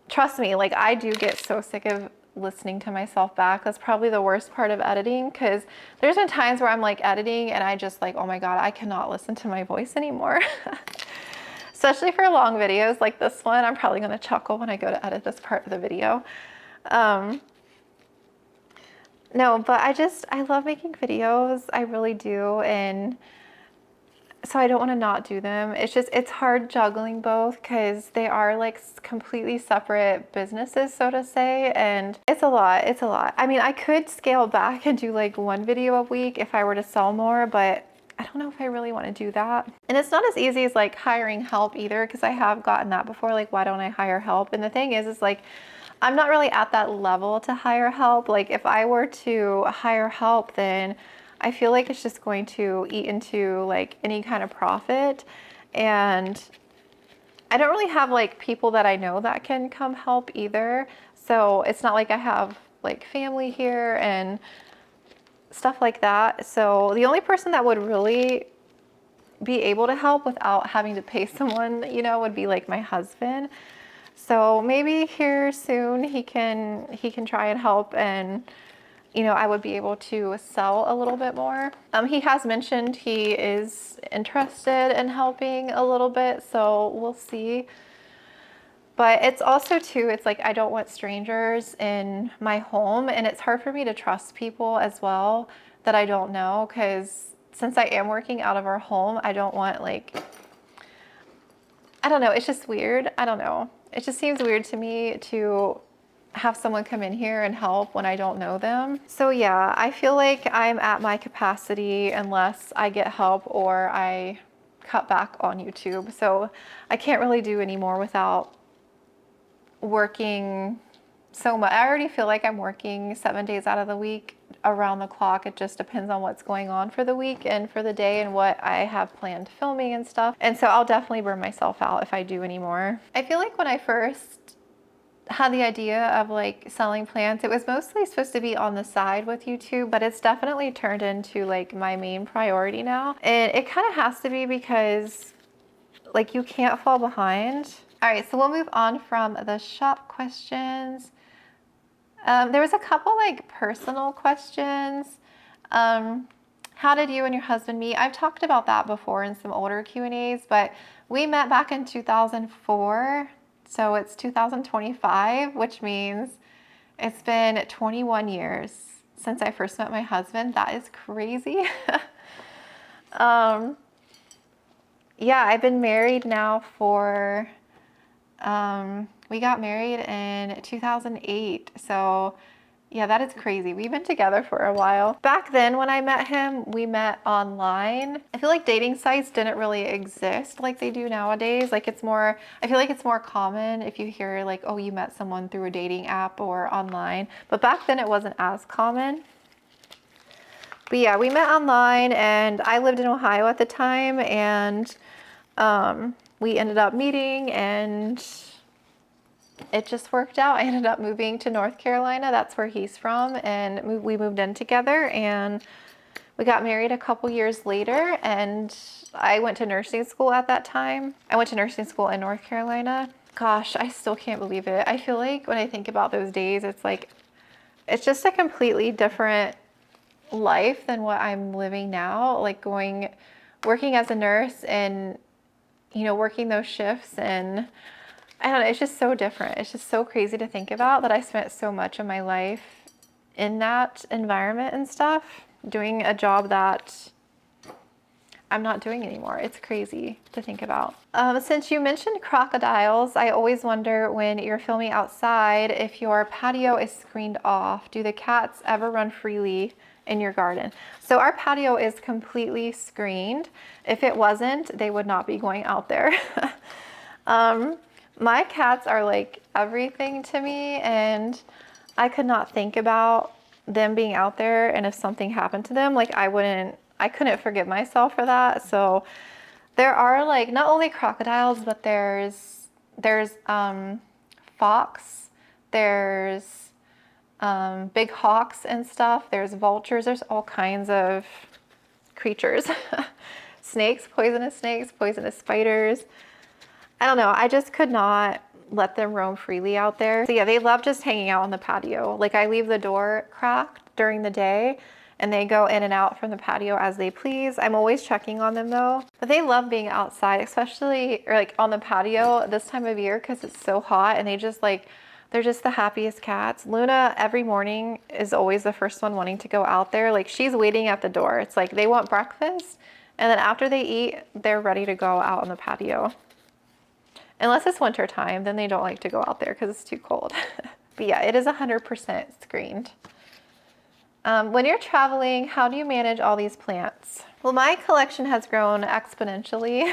trust me, like I do get so sick of listening to myself back. That's probably the worst part of editing, because there's been times where I'm like editing and I just like, oh my God, I cannot listen to my voice anymore. Especially for long videos like this one. I'm probably gonna chuckle when I go to edit this part of the video. No, but I love making videos. I really do. And so I don't want to not do them. It's hard juggling both, because they are like completely separate businesses, so to say. And it's a lot. It's a lot. I mean, I could scale back and do like 1 video a week if I were to sell more, but I don't know if I really want to do that. And it's not as easy as like hiring help either, because I have gotten that before. Like, why don't I hire help? And the thing is like, I'm not really at that level to hire help. Like if I were to hire help, then I feel like it's just going to eat into like any kind of profit. And I don't really have like people that I know that can come help either. So it's not like I have like family here and stuff like that. So the only person that would really be able to help without having to pay someone, you know, would be like my husband. So maybe here soon he can try and help and you know, I would be able to sell a little bit more. He has mentioned he is interested in helping a little bit, so we'll see. But it's also too, it's like I don't want strangers in my home, and it's hard for me to trust people as well that I don't know, because since I am working out of our home, I don't want like, I don't know, it's just weird. I don't know. It just seems weird to me to have someone come in here and help when I don't know them. So yeah, I feel like I'm at my capacity unless I get help or I cut back on YouTube. So I can't really do any more without working so much. I already feel like I'm working 7 days out of the week around the clock. It just depends on what's going on for the week and for the day and what I have planned filming and stuff. And so I'll definitely burn myself out if I do anymore. I feel like when I first had the idea of like selling plants, it was mostly supposed to be on the side with YouTube, but it's definitely turned into like my main priority now. And it kind of has to be because like you can't fall behind. All right, so we'll move on from the shop questions. There was a couple like personal questions. How did you and your husband meet? I've talked about that before in some older Q&As, but we met back in 2004. So it's 2025, which means it's been 21 years since I first met my husband. That is crazy. Yeah, I've been married now for, we got married in 2008. So yeah, that is crazy. We've been together for a while. Back then when I met him, we met online. I feel like dating sites didn't really exist like they do nowadays. Like it's more, I feel like it's more common if you hear like, oh, you met someone through a dating app or online. But back then it wasn't as common. But yeah, we met online and I lived in Ohio at the time, and we ended up meeting and it just worked out. I ended up moving to North Carolina. That's where he's from. And we moved in together and we got married a couple years later. And I went to nursing school at that time. I went to nursing school in North Carolina. Gosh, I still can't believe it. I feel like when I think about those days, it's like, it's just a completely different life than what I'm living now. Like working as a nurse and, you know, working those shifts, and I don't know, it's just so different. It's just so crazy to think about that I spent so much of my life in that environment and stuff, doing a job that I'm not doing anymore. It's crazy to think about. Since you mentioned crocodiles, I always wonder when you're filming outside if your patio is screened off. Do the cats ever run freely in your garden? So our patio is completely screened. If it wasn't, they would not be going out there. My cats are like everything to me, and I could not think about them being out there, and if something happened to them, like I couldn't forgive myself for that. So there are like not only crocodiles, but there's fox, there's big hawks and stuff, there's vultures, there's all kinds of creatures. Snakes, poisonous spiders. I don't know, I just could not let them roam freely out there. So yeah, they love just hanging out on the patio. Like I leave the door cracked during the day and they go in and out from the patio as they please. I'm always checking on them though. But they love being outside, especially or like on the patio this time of year because it's so hot, and they're just the happiest cats. Luna every morning is always the first one wanting to go out there. Like she's waiting at the door. It's like they want breakfast, and then after they eat, they're ready to go out on the patio. Unless it's winter time, then they don't like to go out there because it's too cold. But yeah, it is 100% screened. When you're traveling, how do you manage all these plants? Well, my collection has grown exponentially.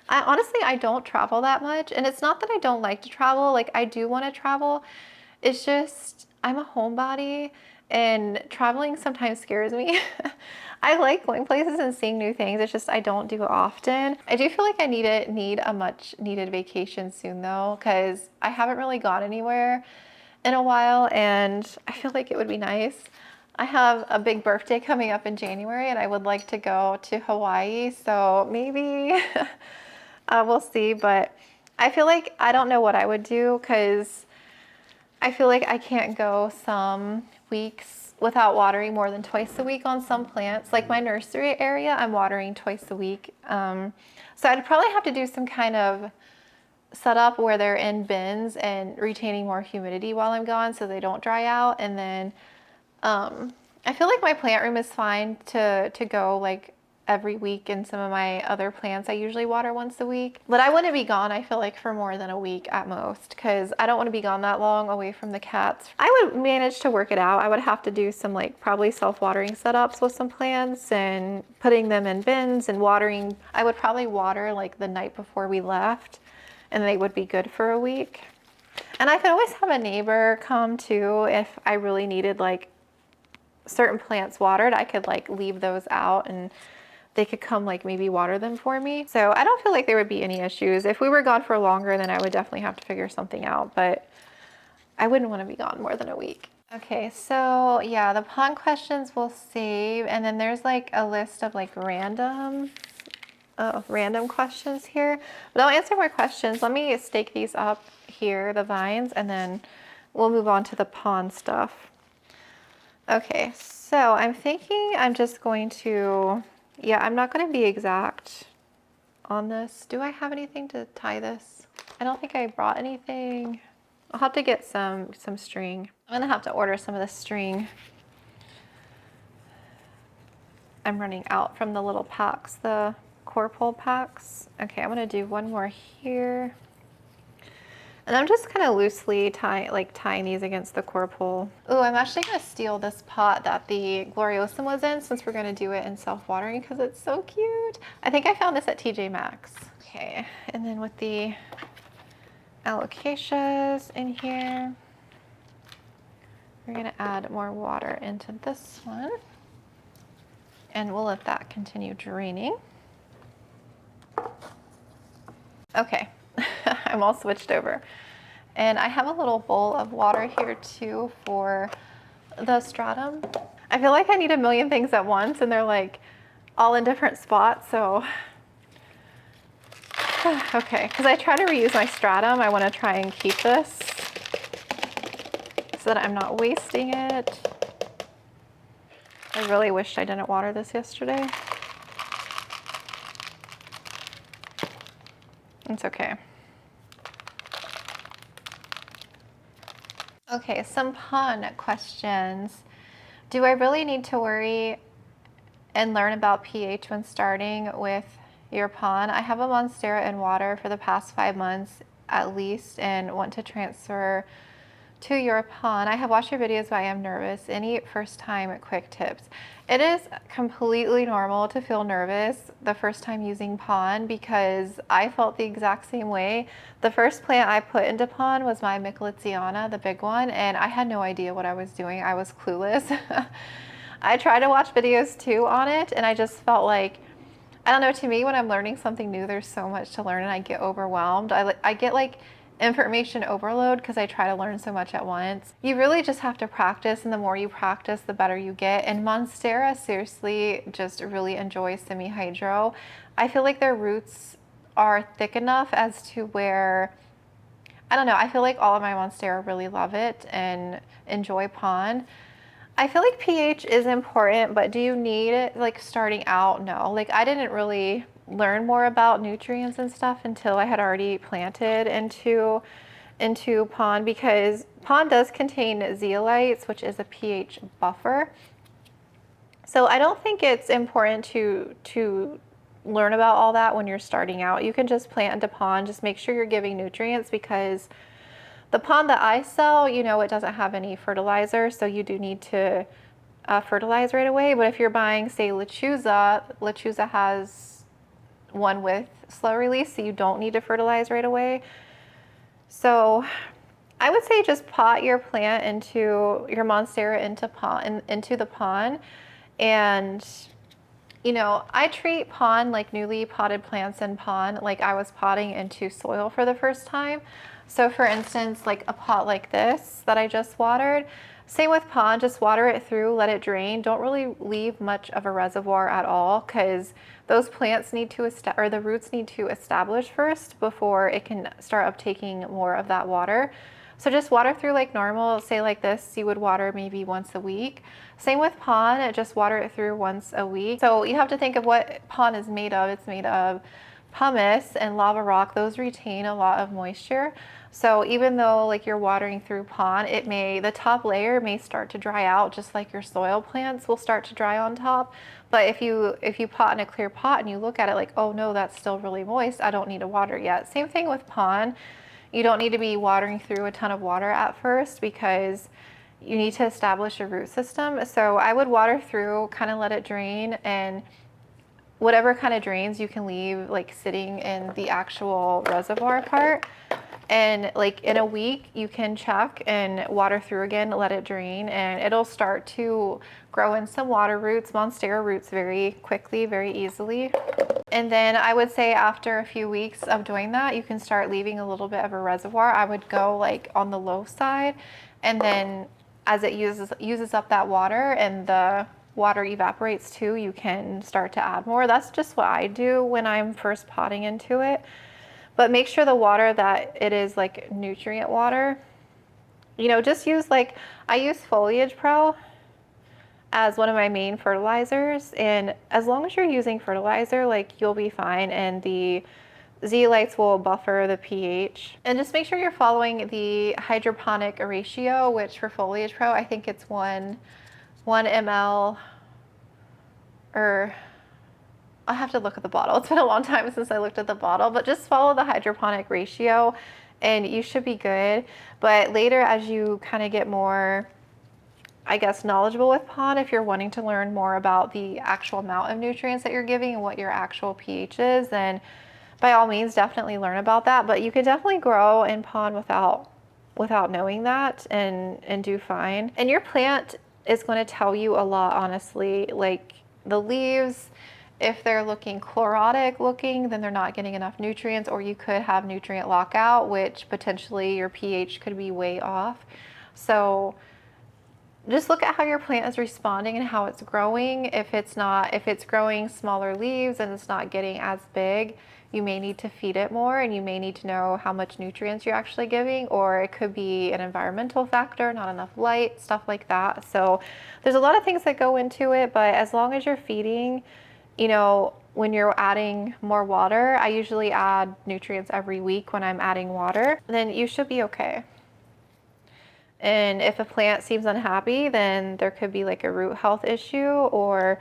Honestly, I don't travel that much, and it's not that I don't like to travel. Like I do want to travel. It's just I'm a homebody, and traveling sometimes scares me. I like going places and seeing new things. It's just I don't do it often. I do feel like I need a much needed vacation soon though, because I haven't really gone anywhere in a while, and I feel like it would be nice. I have a big birthday coming up in January, and I would like to go to Hawaii, so maybe we'll see. But I feel like I don't know what I would do, because I feel like I can't go some weeks without watering more than twice a week on some plants. Like my nursery area, I'm watering twice a week. So I'd probably have to do some kind of setup where they're in bins and retaining more humidity while I'm gone so they don't dry out. And then I feel like my plant room is fine to go like every week, and some of my other plants I usually water once a week. But I wouldn't be gone, I feel like, for more than a week at most, because I don't want to be gone that long away from the cats. I would manage to work it out. I would have to do some like probably self-watering setups with some plants and putting them in bins and watering. I would probably water like the night before we left, and they would be good for a week. And I could always have a neighbor come too if I really needed like certain plants watered. I could like leave those out and they could come like maybe water them for me. So I don't feel like there would be any issues. If we were gone for longer, then I would definitely have to figure something out, but I wouldn't want to be gone more than a week. Okay, so yeah, the pond questions we'll save, and then there's like a list of like random questions here, but I'll answer more questions. Let me stake these up here, the vines, and then we'll move on to the pond stuff. Okay, so I'm thinking I'm just going to, yeah, I'm not going to be exact on this. Do I have anything to tie this? I don't think I brought anything. I'll have to get some string. I'm gonna have to order some of the string. I'm running out from the little packs, the core pole packs. Okay, I'm gonna do one more here. And I'm just kind of loosely tying these against the core pole. Oh, I'm actually gonna steal this pot that the gloriosum was in, since we're gonna do it in self-watering, because it's so cute. I think I found this at TJ Maxx. Okay, and then with the alocasias in here, we're gonna add more water into this one, and we'll let that continue draining. Okay, I'm all switched over. And I have a little bowl of water here too for the stratum. I feel like I need a million things at once, and they're like all in different spots, so. Okay, because I try to reuse my stratum. I want to try and keep this so that I'm not wasting it. I really wished I didn't water this yesterday. It's okay. Okay, some pond questions. Do I really need to worry and learn about pH when starting with your pond? I have a monstera in water for the past 5 months at least and want to transfer to your pond. I have watched your videos, but I am nervous. Any first time quick tips? It is completely normal to feel nervous the first time using pond, because I felt the exact same way. The first plant I put into pond was my micans, the big one, and I had no idea what I was doing. I was clueless. I tried to watch videos too on it, and I just felt like, I don't know, to me, when I'm learning something new, there's so much to learn and I get overwhelmed. I get like information overload because I try to learn so much at once. You really just have to practice, and the more you practice, the better you get. And monstera seriously just really enjoys semi-hydro. I feel like their roots are thick enough as to where, I don't know, I feel like all of my monstera really love it and enjoy pond. I feel like pH is important, but do you need it like starting out? No. Like I didn't really learn more about nutrients and stuff until I had already planted into pond, because pond does contain zeolites, which is a pH buffer. So I don't think it's important to learn about all that when you're starting out. You can just plant into pond, just make sure you're giving nutrients, because the pond that I sell, you know, it doesn't have any fertilizer, so you do need to fertilize right away. But if you're buying, say, lechuza has one with slow release, so you don't need to fertilize right away. So I would say just pot your plant into your monstera into the pond. And you know, I treat pond like newly potted plants in pond like I was potting into soil for the first time. So for instance, like a pot like this that I just watered, same with pond, just water it through, let it drain. Don't really leave much of a reservoir at all, because those plants need to, or the roots need to establish first before it can start uptaking more of that water. So just water through like normal. Say like this, you would water maybe once a week. Same with pon, just water it through once a week. So you have to think of what pon is made of. It's made of pumice and lava rock. Those retain a lot of moisture. So even though like you're watering through pon, the top layer may start to dry out, just like your soil plants will start to dry on top. But if you pot in a clear pot and you look at it like, oh no, that's still really moist, I don't need to water yet. Same thing with pon. You don't need to be watering through a ton of water at first because you need to establish a root system. So I would water through, kind of let it drain, and whatever kind of drains you can leave like sitting in the actual reservoir part. And like in a week you can check and water through again, let it drain, and it'll start to grow in some water roots, monstera roots, very quickly, very easily. And then I would say after a few weeks of doing that, you can start leaving a little bit of a reservoir. I would go like on the low side, and then as it uses up that water and the water evaporates too, you can start to add more. That's just what I do when I'm first potting into it. But make sure the water that it is like nutrient water. You know, just use like, I use Foliage Pro as one of my main fertilizers, and as long as you're using fertilizer, like you'll be fine, and the zeolites will buffer the pH. And just make sure you're following the hydroponic ratio, which for Foliage Pro, I think it's 1 ml, or I have to look at the bottle. It's been a long time since I looked at the bottle, but just follow the hydroponic ratio and you should be good. But later, as you kind of get more, I guess, knowledgeable with pon, if you're wanting to learn more about the actual amount of nutrients that you're giving and what your actual pH is, then by all means, definitely learn about that. But you could definitely grow in pon without knowing that and do fine. And your plant is going to tell you a lot, honestly. Like the leaves, if they're looking chlorotic looking, then they're not getting enough nutrients, or you could have nutrient lockout, which potentially your pH could be way off. So just look at how your plant is responding and how it's growing. If it's growing smaller leaves and it's not getting as big, you may need to feed it more, and you may need to know how much nutrients you're actually giving, or it could be an environmental factor, not enough light, stuff like that. So there's a lot of things that go into it, but as long as you're feeding, you know, when you're adding more water, I usually add nutrients every week when I'm adding water, then you should be okay. And if a plant seems unhappy, then there could be like a root health issue, or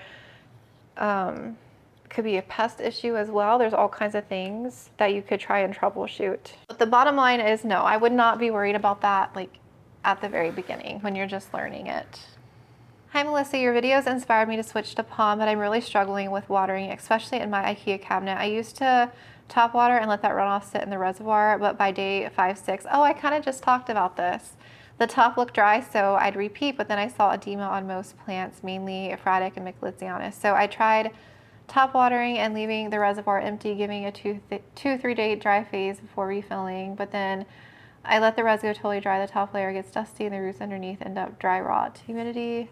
could be a pest issue as well. There's all kinds of things that you could try and troubleshoot. But the bottom line is no, I would not be worried about that like at the very beginning when you're just learning it. Hi Melissa, your videos inspired me to switch to pon, but I'm really struggling with watering, especially in my IKEA cabinet. I used to top water and let that runoff sit in the reservoir, but by day 5, 6, oh, I kind of just talked about this. The top looked dry, so I'd repeat, but then I saw edema on most plants, mainly Ephraitic and Miclitzianus. So I tried top watering and leaving the reservoir empty, giving a 2-3 day dry phase before refilling, but then I let the residue totally dry. The top layer gets dusty and the roots underneath end up dry rot. Humidity,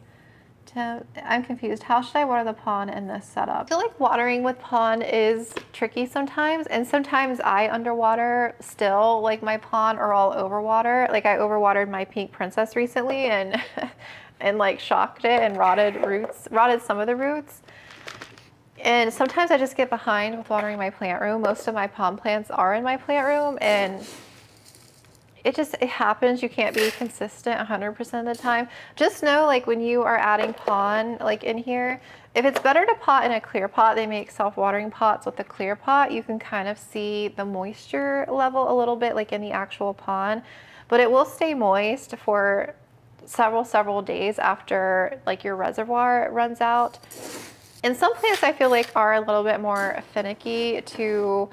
I'm confused. How should I water the pon in this setup? I feel like watering with pon is tricky sometimes, and sometimes I underwater still, like my pon, or I'll overwater. Like I overwatered my pink princess recently and and like shocked it and rotted some of the roots. And sometimes I just get behind with watering my plant room. Most of my pon plants are in my plant room, and it happens. You can't be consistent 100% of the time. Just know, like when you are adding pon, like in here, if it's better to pot in a clear pot, they make self-watering pots with a clear pot. You can kind of see the moisture level a little bit, like in the actual pon, but it will stay moist for several days after like your reservoir runs out. And some plants I feel like are a little bit more finicky to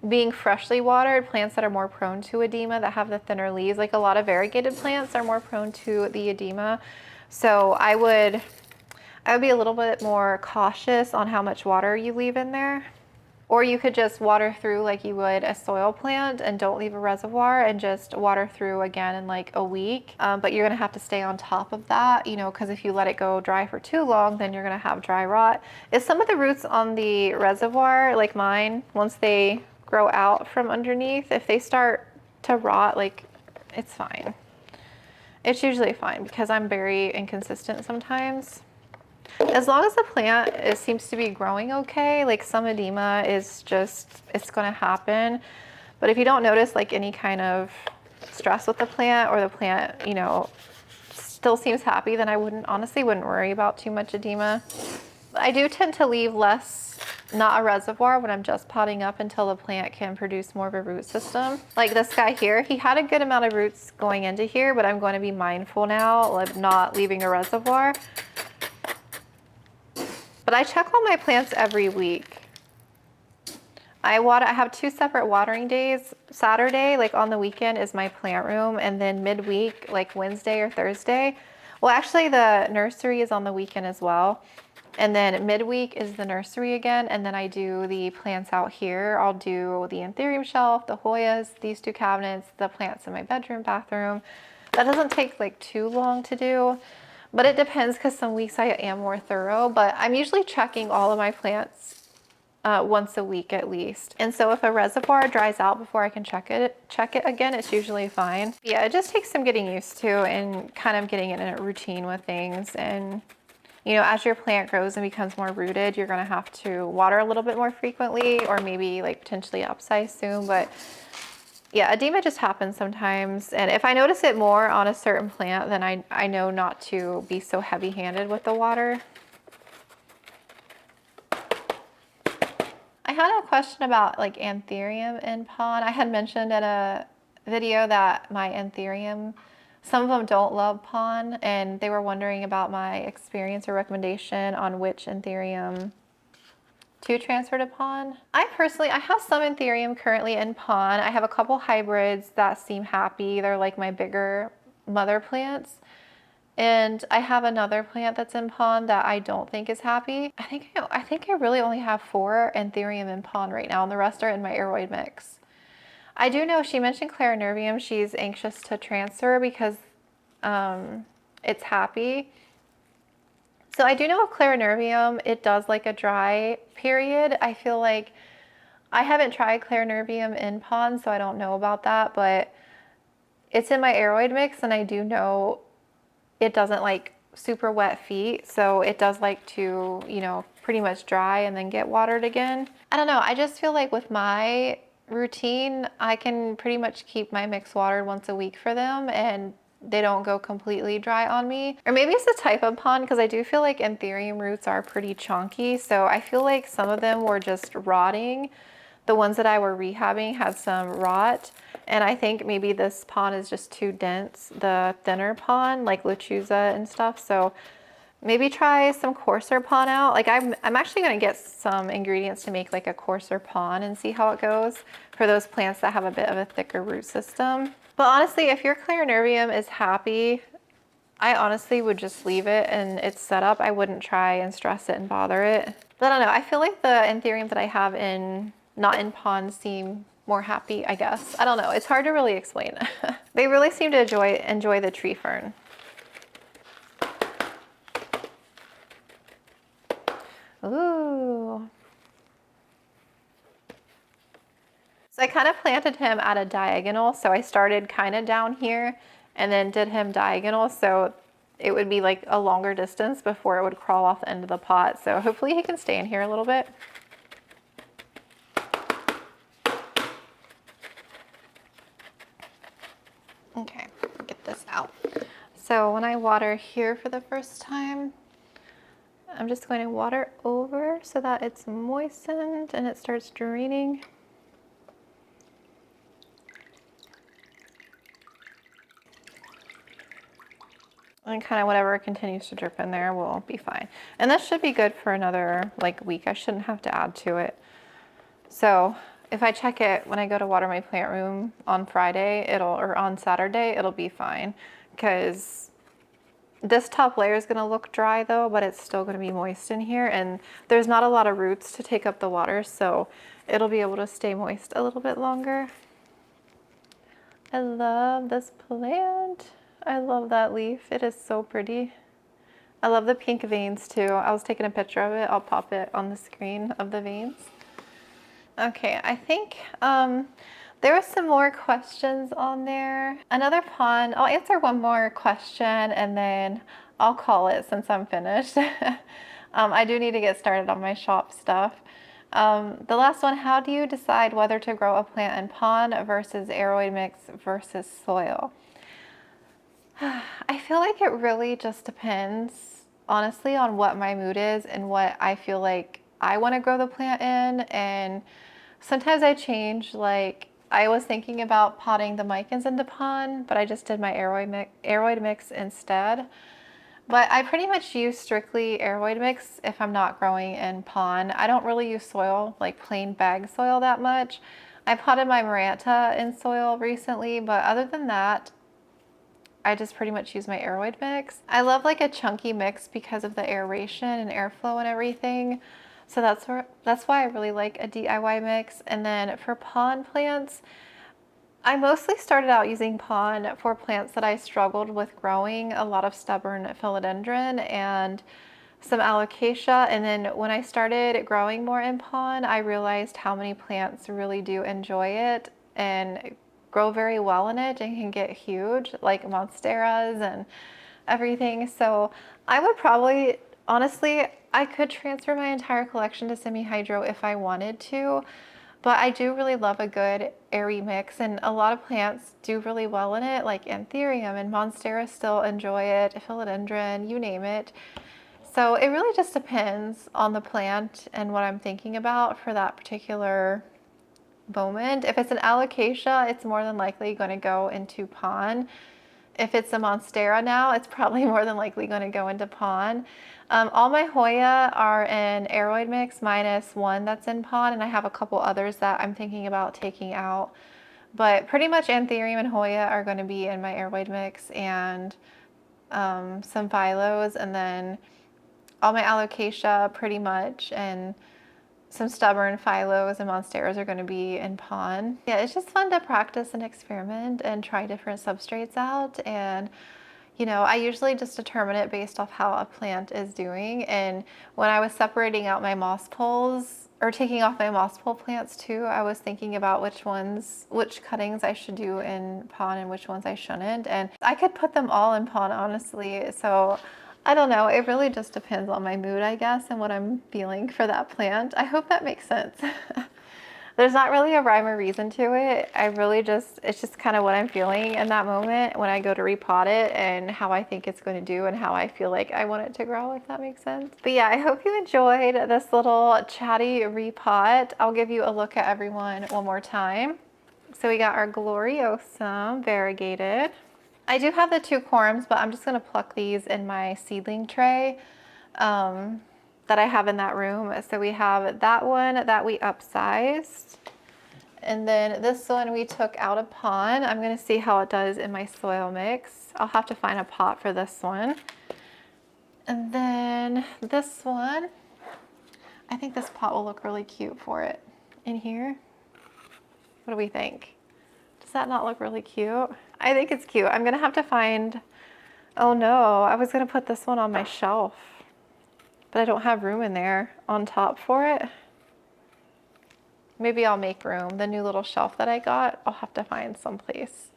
being freshly watered. Plants that are more prone to edema, that have the thinner leaves, like a lot of variegated plants are more prone to the edema. So I would be a little bit more cautious on how much water you leave in there. Or you could just water through like you would a soil plant and don't leave a reservoir, and just water through again in like a week. But you're gonna have to stay on top of that, you know, because if you let it go dry for too long, then you're gonna have dry rot. Is some of the roots on the reservoir, like mine, once they grow out from underneath, if they start to rot, like it's fine. It's usually fine because I'm very inconsistent sometimes. As long as the plant seems to be growing okay, like some edema is just, it's gonna happen. But if you don't notice like any kind of stress with the plant, or the plant, you know, still seems happy, then I honestly wouldn't worry about too much edema. I do tend to leave less, not a reservoir, when I'm just potting up until the plant can produce more of a root system. Like this guy here, he had a good amount of roots going into here, but I'm going to be mindful now of not leaving a reservoir. But I check all my plants every week. I have 2 separate watering days. Saturday, like on the weekend, is my plant room, and then midweek, like Wednesday or Thursday. Well, actually the nursery is on the weekend as well. And then midweek is the nursery again, and then I do the plants out here. I'll do the anthurium shelf, the Hoyas, these 2 cabinets, the plants in my bedroom, bathroom. That doesn't take like too long to do, but it depends because some weeks I am more thorough, but I'm usually checking all of my plants once a week at least. And so if a reservoir dries out before I can check it again, it's usually fine. Yeah, it just takes some getting used to and kind of getting in a routine with things. And you know, as your plant grows and becomes more rooted, you're gonna have to water a little bit more frequently, or maybe like potentially upsize soon. But yeah, edema just happens sometimes. And if I notice it more on a certain plant, then I know not to be so heavy-handed with the water. I had a question about like anthurium in pond. I had mentioned in a video that my anthurium, some of them don't love pond, and they were wondering about my experience or recommendation on which anthurium to transfer to pond. I have some anthurium currently in pond. I have a couple hybrids that seem happy. They're like my bigger mother plants. And I have another plant that's in pond that I don't think is happy. I think I really only have 4 anthurium in pond right now, and the rest are in my aroid mix. I do know she mentioned clarinervium. She's anxious to transfer because it's happy. So I do know with clarinervium, it does like a dry period. I feel like I haven't tried clarinervium in pond, so I don't know about that, but it's in my aroid mix, and I do know it doesn't like super wet feet, so it does like to, you know, pretty much dry and then get watered again. I don't know, I just feel like with my routine, I can pretty much keep my mix watered once a week for them, and they don't go completely dry on me. Or maybe it's the type of pond, because I do feel like anthurium roots are pretty chunky, so I feel like some of them were just rotting. The ones that I were rehabbing had some rot, and I think maybe this pond is just too dense, the thinner pond, like lechuza and stuff. So maybe try some coarser pond out. Like I'm actually gonna get some ingredients to make like a coarser pond and see how it goes for those plants that have a bit of a thicker root system. But honestly, if your clarinervium is happy, I honestly would just leave it and it's set up. I wouldn't try and stress it and bother it. But I don't know, I feel like the anthuriums that I have not in pond seem more happy, I guess. I don't know, it's hard to really explain. They really seem to enjoy the tree fern. Ooh. So I kind of planted him at a diagonal. So I started kind of down here and then did him diagonal. So it would be like a longer distance before it would crawl off the end of the pot. So hopefully he can stay in here a little bit. Okay, get this out. So when I water here for the first time, I'm just going to water over so that it's moistened and it starts draining. And kind of whatever continues to drip in there will be fine. And this should be good for another like week. I shouldn't have to add to it. So if I check it when I go to water my plant room on Friday, or on Saturday, it'll be fine. Because this top layer is gonna look dry though, but it's still gonna be moist in here, and there's not a lot of roots to take up the water, so it'll be able to stay moist a little bit longer. I love this plant. I love that leaf. It is so pretty. I love the pink veins too. I was taking a picture of it. I'll pop it on the screen of the veins. Okay, I think There was some more questions on there. Another pond, I'll answer one more question and then I'll call it since I'm finished. I do need to get started on my shop stuff. The last one, how do you decide whether to grow a plant in pond versus aeroid mix versus soil? I feel like it really just depends, honestly, on what my mood is and what I feel like I want to grow the plant in. And sometimes I change, like I was thinking about potting the micans into pond, but I just did my aeroid mix instead. But I pretty much use strictly aeroid mix if I'm not growing in pond. I don't really use soil, like plain bag soil, that much. I potted my Maranta in soil recently, but other than that, I just pretty much use my aeroid mix. I love like a chunky mix because of the aeration and airflow and everything. So that's why I really like a DIY mix. And then for pond plants, I mostly started out using pond for plants that I struggled with growing, a lot of stubborn philodendron and some alocasia. And then when I started growing more in pond, I realized how many plants really do enjoy it and grow very well in it and can get huge, like monsteras and everything. So I would probably, honestly, I could transfer my entire collection to semi-hydro if I wanted to, but I do really love a good airy mix, and a lot of plants do really well in it, like anthurium and monstera still enjoy it, philodendron, you name it. So it really just depends on the plant and what I'm thinking about for that particular moment. If it's an alocasia, it's more than likely going to go into pond. If it's a monstera now, it's probably more than likely going to go into pond. All my Hoya are in aeroid mix minus one that's in pond, and I have a couple others that I'm thinking about taking out. But pretty much anthurium and Hoya are going to be in my aeroid mix, and some phylos, and then all my alocasia pretty much, and some stubborn phylos and monsteras are going to be in pond. Yeah, it's just fun to practice and experiment and try different substrates out. And you know, I usually just determine it based off how a plant is doing. And when I was separating out my moss poles or taking off my moss pole plants too, I was thinking about which cuttings I should do in pond and which ones I shouldn't. And I could put them all in pond, honestly. So I don't know, it really just depends on my mood, I guess, and what I'm feeling for that plant. I hope that makes sense. There's not really a rhyme or reason to it. It's just kind of what I'm feeling in that moment when I go to repot it and how I think it's going to do and how I feel like I want it to grow, if that makes sense. But yeah, I hope you enjoyed this little chatty repot. I'll give you a look at everyone one more time. So we got our gloriosum variegated. I do have the two corms, but I'm just going to pluck these in my seedling tray that I have in that room. So we have that one that we upsized. And then this one we took out of pond. I'm going to see how it does in my soil mix. I'll have to find a pot for this one. And then this one, I think this pot will look really cute for it in here. What do we think? Does that not look really cute? I think it's cute. I'm going to have to find, oh no, I was going to put this one on my shelf, but I don't have room in there on top for it. Maybe I'll make room. The new little shelf that I got, I'll have to find someplace.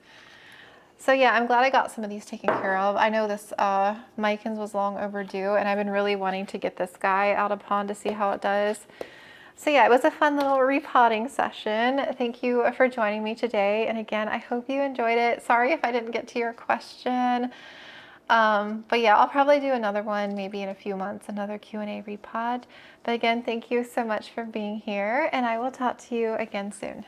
So yeah, I'm glad I got some of these taken care of. I know this micans was long overdue, and I've been really wanting to get this guy out of pond to see how it does. So yeah, it was a fun little repotting session. Thank you for joining me today. And again, I hope you enjoyed it. Sorry if I didn't get to your question. But yeah, I'll probably do another one maybe in a few months, another Q&A repot. But again, thank you so much for being here, and I will talk to you again soon.